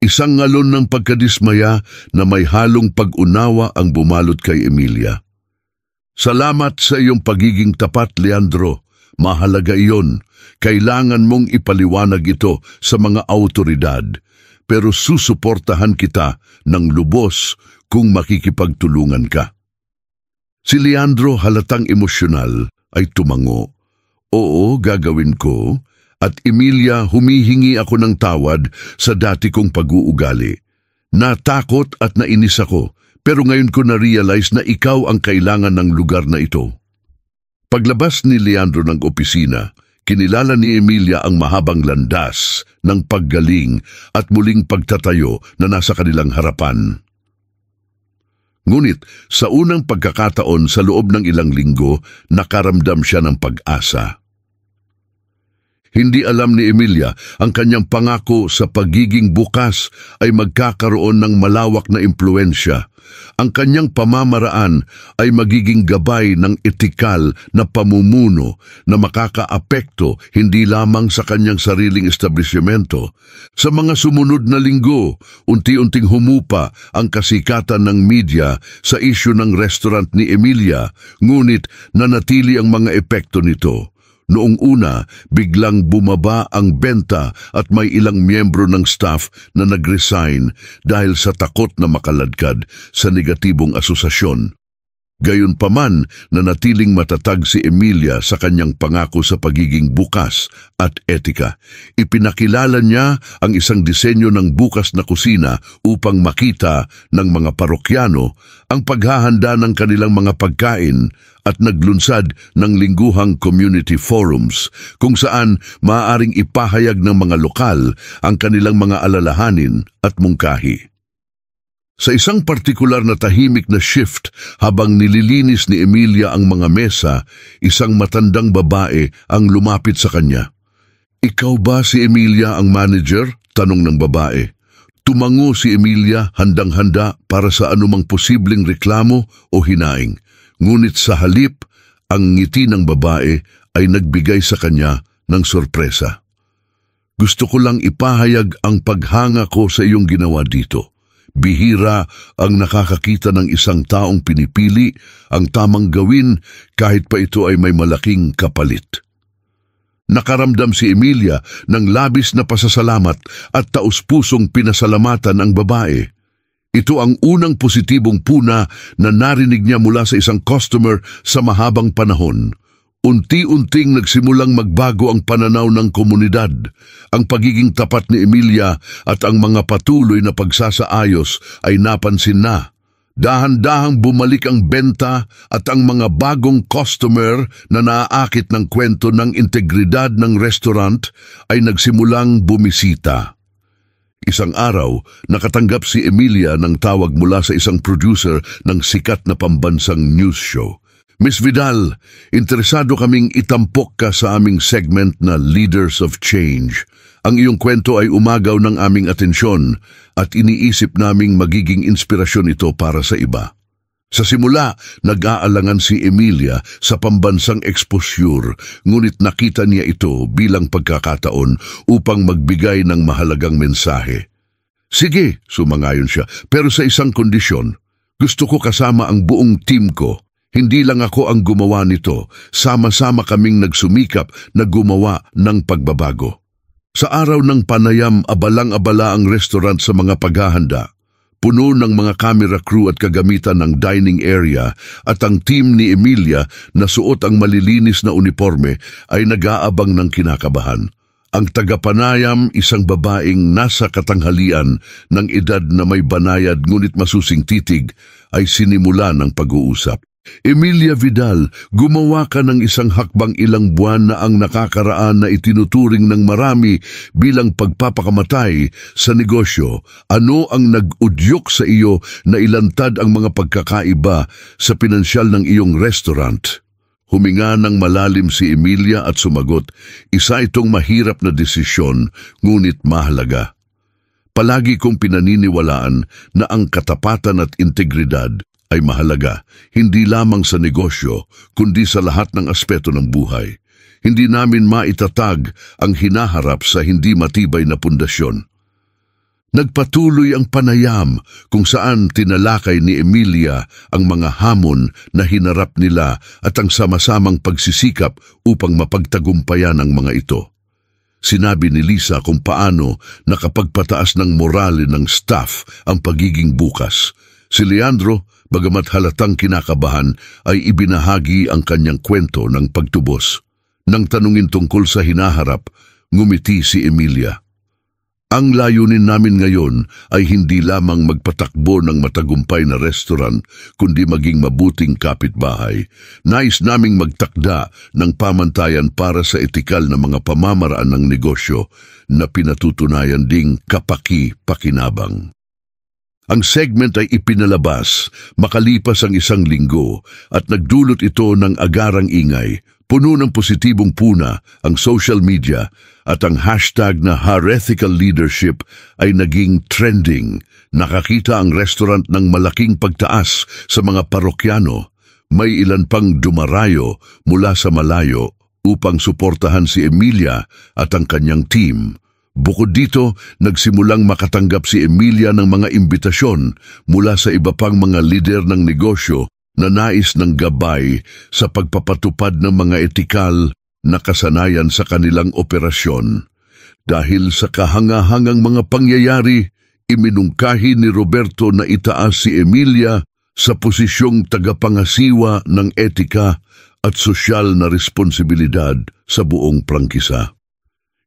Isang ngalon ng pagkadismaya na may halong pag-unawa ang bumalot kay Emilia. Salamat sa iyong pagiging tapat, Leandro. Mahalaga iyon. Kailangan mong ipaliwanag ito sa mga awtoridad. Pero susuportahan kita ng lubos kung makikipagtulungan ka. Si Leandro, halatang emosyonal, ay tumango. Oo, gagawin ko. At Emilia, humihingi ako ng tawad sa dati kong pag-uugali. Natakot at nainis ako, pero ngayon ko na-realize na ikaw ang kailangan ng lugar na ito. Paglabas ni Leandro ng opisina, kinilala ni Emilia ang mahabang landas ng paggaling at muling pagtatayo na nasa kanilang harapan. Ngunit sa unang pagkakataon sa loob ng ilang linggo, nakaramdam siya ng pag-asa. Hindi alam ni Emilia ang kanyang pangako sa pagiging bukas ay magkakaroon ng malawak na impluensya. Ang kanyang pamamaraan ay magiging gabay ng etikal na pamumuno na makakaapekto hindi lamang sa kanyang sariling establishmento. Sa mga sumunod na linggo, unti-unting humupa ang kasikatan ng media sa isyu ng restaurant ni Emilia, ngunit nanatili ang mga epekto nito. Noong una, biglang bumaba ang benta at may ilang miyembro ng staff na nag-resign dahil sa takot na makaladkad sa negatibong asosasyon. Gayunpaman, nanatiling matatag si Emilia sa kanyang pangako sa pagiging bukas at etika. Ipinakilala niya ang isang disenyo ng bukas na kusina upang makita ng mga parokyano ang paghahanda ng kanilang mga pagkain at naglunsad ng lingguhang community forums kung saan maaaring ipahayag ng mga lokal ang kanilang mga alalahanin at mungkahi. Sa isang partikular na tahimik na shift habang nililinis ni Emilia ang mga mesa, isang matandang babae ang lumapit sa kanya. "Ikaw ba si Emilia ang manager?" tanong ng babae. Tumango si Emilia handang-handa para sa anumang posibleng reklamo o hinaing. Ngunit sa halip, ang ngiti ng babae ay nagbigay sa kanya ng sorpresa. "Gusto ko lang ipahayag ang paghanga ko sa iyong ginawa dito. Bihira ang nakakakita ng isang taong pinipili ang tamang gawin kahit pa ito ay may malaking kapalit." Nakaramdam si Emilia ng labis na pasasalamat at taus-pusong pinasalamatan ang babae. Ito ang unang positibong puna na narinig niya mula sa isang customer sa mahabang panahon. Unti-unting nagsimulang magbago ang pananaw ng komunidad. Ang pagiging tapat ni Emilia at ang mga patuloy na pagsasaayos ay napansin na. Dahan-dahang bumalik ang benta at ang mga bagong customer na naaakit ng kwento ng integridad ng restaurant ay nagsimulang bumisita. Isang araw, nakatanggap si Emilia ng tawag mula sa isang producer ng sikat na pambansang news show. "Miss Vidal, interesado kaming itampok ka sa aming segment na Leaders of Change. Ang iyong kwento ay umagaw ng aming atensyon at iniisip naming magiging inspirasyon ito para sa iba." Sa simula, nag-aalangan si Emilia sa pambansang exposure, ngunit nakita niya ito bilang pagkakataon upang magbigay ng mahalagang mensahe. "Sige," sumangayon siya, "pero sa isang kondisyon. Gusto ko kasama ang buong team ko. Hindi lang ako ang gumawa nito, sama-sama kaming nagsumikap na gumawa ng pagbabago." Sa araw ng panayam, abalang-abala ang restaurant sa mga paghahanda. Puno ng mga camera crew at kagamitan ng dining area at ang team ni Emilia na suot ang malilinis na uniforme ay nag-aabang ng kinakabahan. Ang tagapanayam, isang babaeng nasa katanghalian ng edad na may banayad ngunit masusing titig, ay sinimula ng pag-uusap. "Emilia Vidal, gumawa ka ng isang hakbang ilang buwan na ang nakakaraan na itinuturing ng marami bilang pagpapakamatay sa negosyo. Ano ang nag-udyok sa iyo na ilantad ang mga pagkakaiba sa pinansyal ng iyong restaurant?" Huminga ng malalim si Emilia at sumagot, "Isa itong mahirap na desisyon, ngunit mahalaga. Palagi kong pinaniniwalaan na ang katapatan at integridad ay mahalaga, hindi lamang sa negosyo, kundi sa lahat ng aspeto ng buhay. Hindi namin maitatag ang hinaharap sa hindi matibay na pundasyon." Nagpatuloy ang panayam kung saan tinalakay ni Emilia ang mga hamon na hinarap nila at ang sama-samang pagsisikap upang mapagtagumpayan ang mga ito. Sinabi ni Lisa kung paano nakapagpataas ng morale ng staff ang pagiging bukas. Si Leandro, bagamat halatang kinakabahan, ay ibinahagi ang kanyang kwento ng pagtubos. Nang tanungin tungkol sa hinaharap, ngumiti si Emilia. Ang layunin namin ngayon ay hindi lamang magpatakbo ng matagumpay na restaurant, kundi maging mabuting kapitbahay. Nais naming magtakda ng pamantayan para sa etikal na mga pamamaraan ng negosyo na pinatutunayan ding kapaki-pakinabang. Ang segment ay ipinalabas makalipas ang 1 linggo at nagdulot ito ng agarang ingay. Puno ng positibong puna ang social media at ang hashtag na Herethical Leadership ay naging trending. Nakakita ang restaurant ng malaking pagtaas sa mga parokyano. May ilan pang dumarayo mula sa malayo upang suportahan si Emilia at ang kanyang team. Bukod dito, nagsimulang makatanggap si Emilia ng mga imbitasyon mula sa iba pang mga lider ng negosyo na nais ng gabay sa pagpapatupad ng mga etikal na kasanayan sa kanilang operasyon. Dahil sa kahangahangang mga pangyayari, iminungkahi ni Roberto na itaas si Emilia sa posisyong tagapangasiwa ng etika at sosyal na responsibilidad sa buong prangkisa.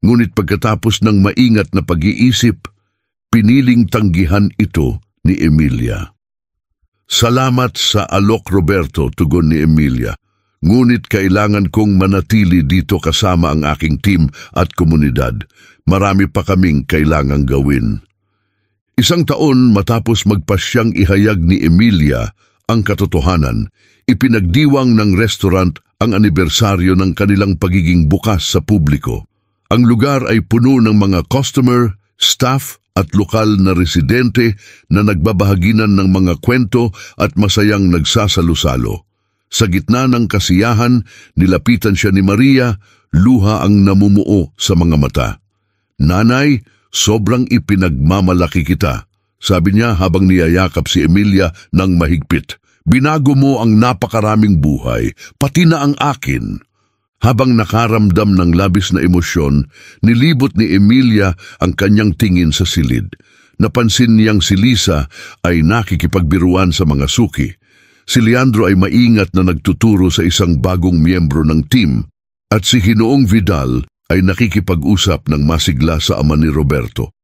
Ngunit pagkatapos ng maingat na pag-iisip, piniling tanggihan ito ni Emilia. Salamat sa alok, Roberto, tugon ni Emilia. Ngunit kailangan kong manatili dito kasama ang aking team at komunidad. Marami pa kaming kailangang gawin. 1 taon matapos magpasyang ihayag ni Emilia ang katotohanan, ipinagdiwang ng restaurant ang anibersaryo ng kanilang pagiging bukas sa publiko. Ang lugar ay puno ng mga customer, staff at lokal na residente na nagbabahaginan ng mga kwento at masayang nagsasalo-salo. Sa gitna ng kasiyahan, nilapitan siya ni Maria, luha ang namumuo sa mga mata. "Nanay, sobrang ipinagmamalaki kita," sabi niya habang niyayakap si Emilia ng mahigpit. "Binago mo ang napakaraming buhay, pati na ang akin." Habang nakaramdam ng labis na emosyon, nilibot ni Emilia ang kanyang tingin sa silid. Napansin niyang si Lisa ay nakikipagbiruan sa mga suki. Si Leandro ay maingat na nagtuturo sa isang bagong miyembro ng team at si Ginoong Vidal ay nakikipag-usap ng masigla sa ama ni Roberto.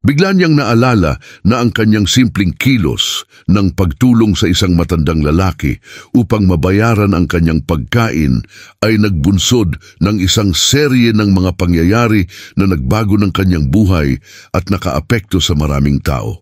Bigla niyang naalala na ang kanyang simpleng kilos ng pagtulong sa isang matandang lalaki upang mabayaran ang kanyang pagkain ay nagbunsod ng isang serye ng mga pangyayari na nagbago ng kanyang buhay at nakaapekto sa maraming tao.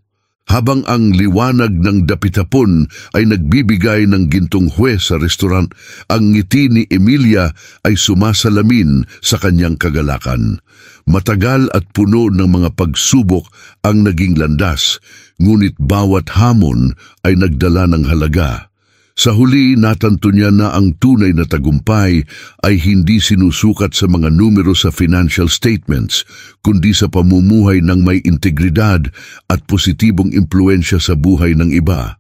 Habang ang liwanag ng dapitapon ay nagbibigay ng gintong huwes sa restaurant, ang ngiti ni Emilia ay sumasalamin sa kanyang kagalakan. Matagal at puno ng mga pagsubok ang naging landas, ngunit bawat hamon ay nagdala ng halaga. Sa huli, natanto niya na ang tunay na tagumpay ay hindi sinusukat sa mga numero sa financial statements, kundi sa pamumuhay ng may integridad at positibong impluensya sa buhay ng iba.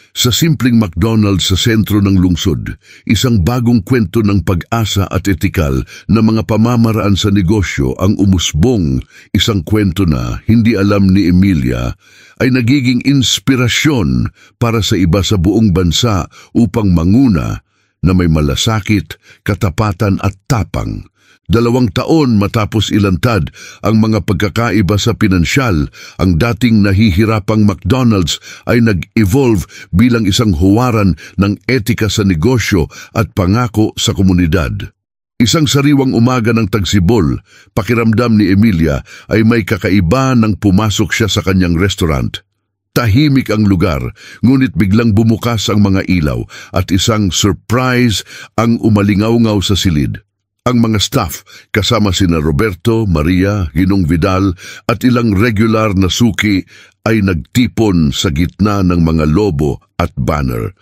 Sa simpleng McDonald's sa sentro ng lungsod, isang bagong kwento ng pag-asa at etikal na mga pamamaraan sa negosyo ang umusbong, isang kwento na, hindi alam ni Emilia, ay nagiging inspirasyon para sa iba sa buong bansa upang manguna na may malasakit, katapatan at tapang. 2 taon matapos ilantad ang mga pagkakaiba sa pinansyal, ang dating nahihirapang McDonald's ay nag-evolve bilang isang huwaran ng etika sa negosyo at pangako sa komunidad. Isang sariwang umaga ng tagsibol, pakiramdam ni Emilia ay may kakaiba nang pumasok siya sa kanyang restaurant. Tahimik ang lugar, ngunit biglang bumukas ang mga ilaw at isang surprise ang umalingaw-ngaw sa silid. Ang mga staff, kasama sina Roberto, Maria, Ginong Vidal at ilang regular na suki ay nagtipon sa gitna ng mga lobo at banner.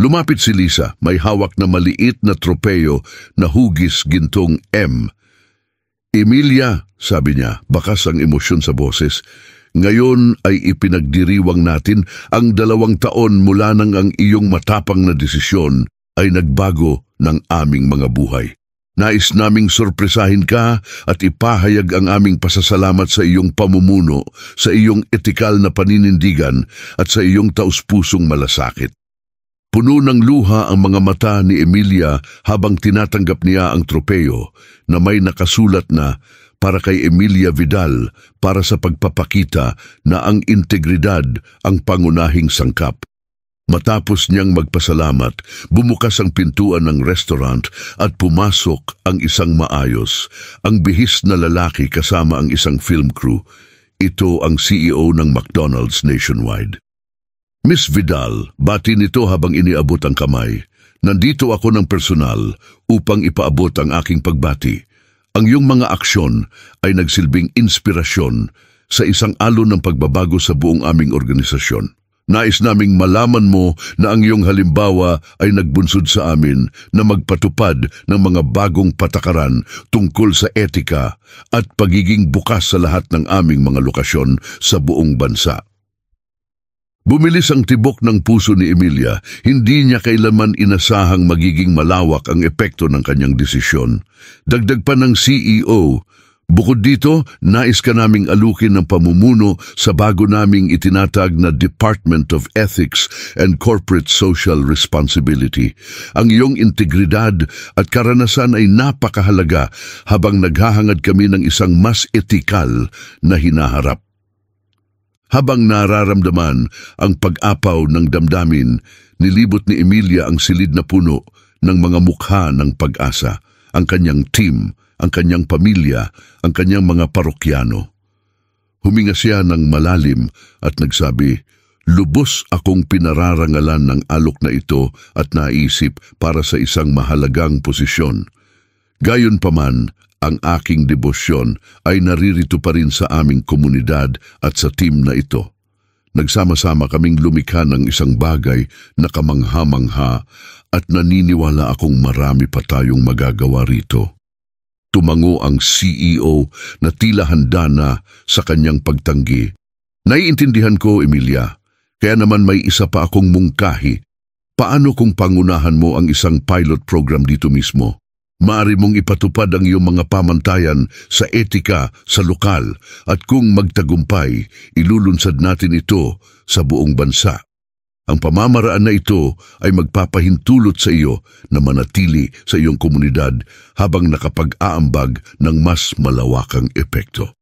Lumapit si Lisa, may hawak na maliit na tropeyo na hugis gintong M. "Emilia," sabi niya, bakas ang emosyon sa boses, "ngayon ay ipinagdiriwang natin ang 2 taon mula nang ang iyong matapang na desisyon ay nagbago ng aming mga buhay. Nais naming sorpresahin ka at ipahayag ang aming pasasalamat sa iyong pamumuno, sa iyong etikal na paninindigan at sa iyong taus-pusong malasakit." Puno ng luha ang mga mata ni Emilia habang tinatanggap niya ang tropeyo na may nakasulat na para kay Emilia Vidal para sa pagpapakita na ang integridad ang pangunahing sangkap. Matapos niyang magpasalamat, bumukas ang pintuan ng restaurant at pumasok ang isang maayos, ang bihis na lalaki kasama ang isang film crew. Ito ang CEO ng McDonald's Nationwide. Miss Vidal, bati nito habang iniabot ang kamay. Nandito ako ng personal upang ipaabot ang aking pagbati. Ang iyong mga aksyon ay nagsilbing inspirasyon sa isang alon ng pagbabago sa buong aming organisasyon. Nais naming malaman mo na ang iyong halimbawa ay nagbunsod sa amin na magpatupad ng mga bagong patakaran tungkol sa etika at pagiging bukas sa lahat ng aming mga lokasyon sa buong bansa. Bumilis ang tibok ng puso ni Emilia. Hindi niya kailanman inasahang magiging malawak ang epekto ng kanyang desisyon. Dagdag pa ng CEO, bukod dito, nais ka naming alukin ng pamumuno sa bago naming itinatag na Department of Ethics and Corporate Social Responsibility. Ang iyong integridad at karanasan ay napakahalaga habang naghahangad kami ng isang mas etikal na hinaharap. Habang nararamdaman ang pag-apaw ng damdamin, nilibot ni Emilia ang silid na puno ng mga mukha ng pag-asa, ang kanyang team, ang kanyang pamilya, ang kanyang mga parokyano. Huminga siya ng malalim at nagsabi, "Lubos akong pinararangalan ng alok na ito at naisip para sa isang mahalagang posisyon. Gayunpaman, ang aking debosyon ay naririto pa rin sa aming komunidad at sa team na ito. Nagsama-sama kaming lumikha ng isang bagay na kamangha-mangha at naniniwala akong marami pa tayong magagawa rito." Tumango ang CEO na tila handa na sa kanyang pagtanggi. "Naiintindihan ko, Emilia. Kaya naman may isa pa akong mungkahi. Paano kung pangunahan mo ang isang pilot program dito mismo? Maaari mong ipatupad ang iyong mga pamantayan sa etika sa lokal at kung magtagumpay, ilulunsad natin ito sa buong bansa. Ang pamamaraan na ito ay magpapahintulot sa iyo na manatili sa iyong komunidad habang nakapag-aambag ng mas malawakang epekto."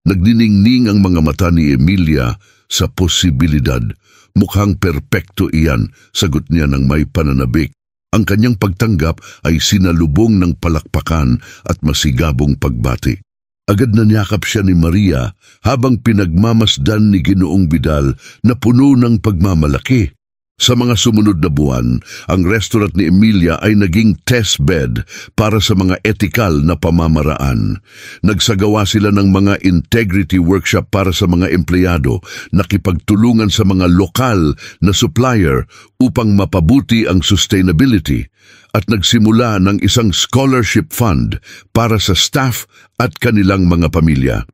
Nagniningning ang mga mata ni Emilia sa posibilidad. Mukhang perpekto iyan, sagot niya ng may pananabik. Ang kanyang pagtanggap ay sinalubong ng palakpakan at masigabong pagbati. Agad na niyakap siya ni Maria habang pinagmamasdan ni Ginoong Vidal na puno ng pagmamalaki. Sa mga sumunod na buwan, ang restaurant ni Emilia ay naging test bed para sa mga etikal na pamamaraan. Nagsagawa sila ng mga integrity workshop para sa mga empleyado, nakipagtulungan sa mga lokal na supplier upang mapabuti ang sustainability, at nagsimula ng isang scholarship fund para sa staff at kanilang mga pamilya.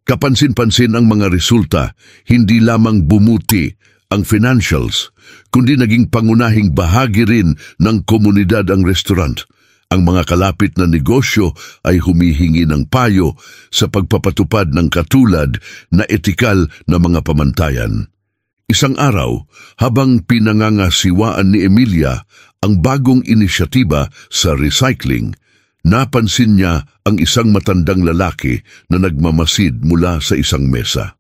Kapansin-pansin ang mga resulta, hindi lamang bumuti ang financials, kundi naging pangunahing bahagi rin ng komunidad ang restaurant. Ang mga kalapit na negosyo ay humihingi ng payo sa pagpapatupad ng katulad na etikal na mga pamantayan. Isang araw, habang pinangangasiwaan ni Emilia ang bagong inisyatiba sa recycling, napansin niya ang isang matandang lalaki na nagmamasid mula sa isang mesa.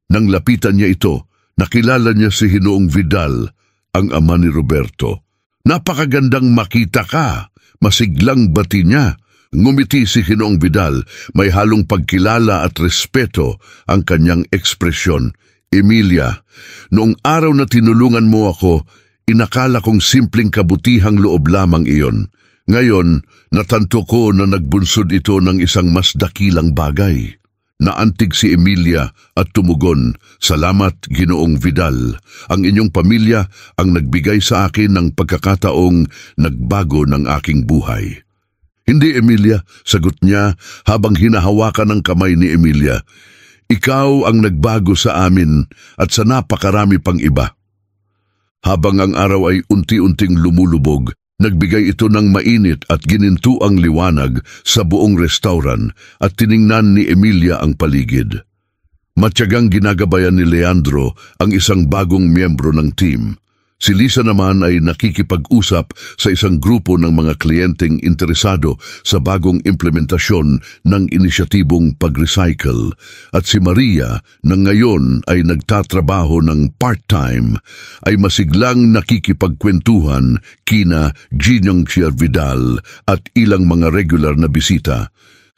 Nang lapitan niya ito, nakilala niya si Ginoong Vidal, ang ama ni Roberto. "Napakagandang makita ka," masiglang bati niya. Ngumiti si Ginoong Vidal, may halong pagkilala at respeto ang kanyang ekspresyon. "Emilia, noong araw na tinulungan mo ako, inakala kong simpleng kabutihang loob lamang iyon. Ngayon, natanto ko na nagbunsod ito ng isang mas dakilang bagay." Naantig si Emilia at tumugon, "Salamat, Ginoong Vidal. Ang inyong pamilya ang nagbigay sa akin ng pagkakataong nagbago ng aking buhay." "Hindi, Emilia," sagot niya habang hinahawakan ng kamay ni Emilia. "Ikaw ang nagbago sa amin at sa napakarami pang iba." Habang ang araw ay unti-unting lumulubog, nagbigay ito ng mainit at ginintuang liwanag sa buong restaurant at tiningnan ni Emilia ang paligid. Matyagang ginagabayan ni Leandro ang isang bagong miyembro ng team. Si Lisa naman ay nakikipag-usap sa isang grupo ng mga kliyenteng interesado sa bagong implementasyon ng inisyatibong pag-recycle. At si Maria, na ngayon ay nagtatrabaho ng part-time, ay masiglang nakikipagkwentuhan kina Ginong Vidal at ilang mga regular na bisita.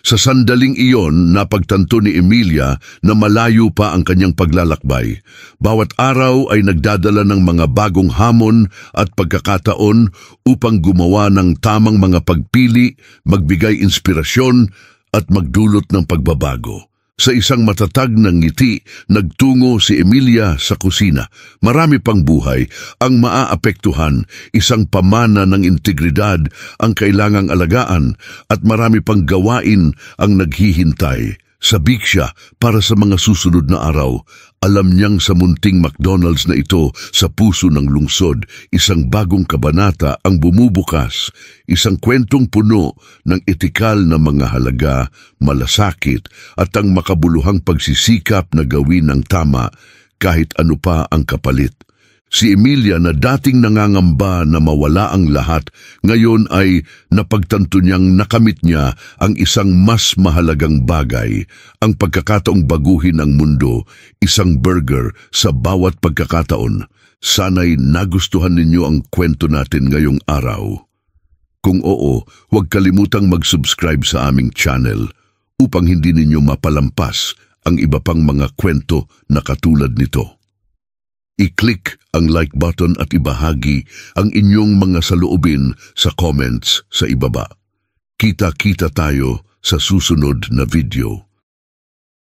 Sa sandaling iyon, napagtanto ni Emilia na malayo pa ang kanyang paglalakbay. Bawat araw ay nagdadala ng mga bagong hamon at pagkakataon upang gumawa ng tamang mga pagpili, magbigay inspirasyon at magdulot ng pagbabago. Sa isang matatag na ngiti, nagtungo si Emilia sa kusina. Marami pang buhay ang maaapektuhan, isang pamana ng integridad ang kailangang alagaan at marami pang gawain ang naghihintay. Sabik siya para sa mga susunod na araw. Alam niyang sa munting McDonald's na ito sa puso ng lungsod, isang bagong kabanata ang bumubukas, isang kwentong puno ng etikal na mga halaga, malasakit at ang makabuluhang pagsisikap na gawin ang tama kahit ano pa ang kapalit. Si Emilia na dating nangangamba na mawala ang lahat, ngayon ay napagtanto niyang nakamit niya ang isang mas mahalagang bagay, ang pagkakataong baguhin ang mundo, isang burger sa bawat pagkakataon. Sana'y nagustuhan ninyo ang kwento natin ngayong araw. Kung oo, huwag kalimutang mag-subscribe sa aming channel upang hindi ninyo mapalampas ang iba pang mga kwento na katulad nito. I-click ang like button at ibahagi ang inyong mga saloobin sa comments sa ibaba. Kita-kita tayo sa susunod na video.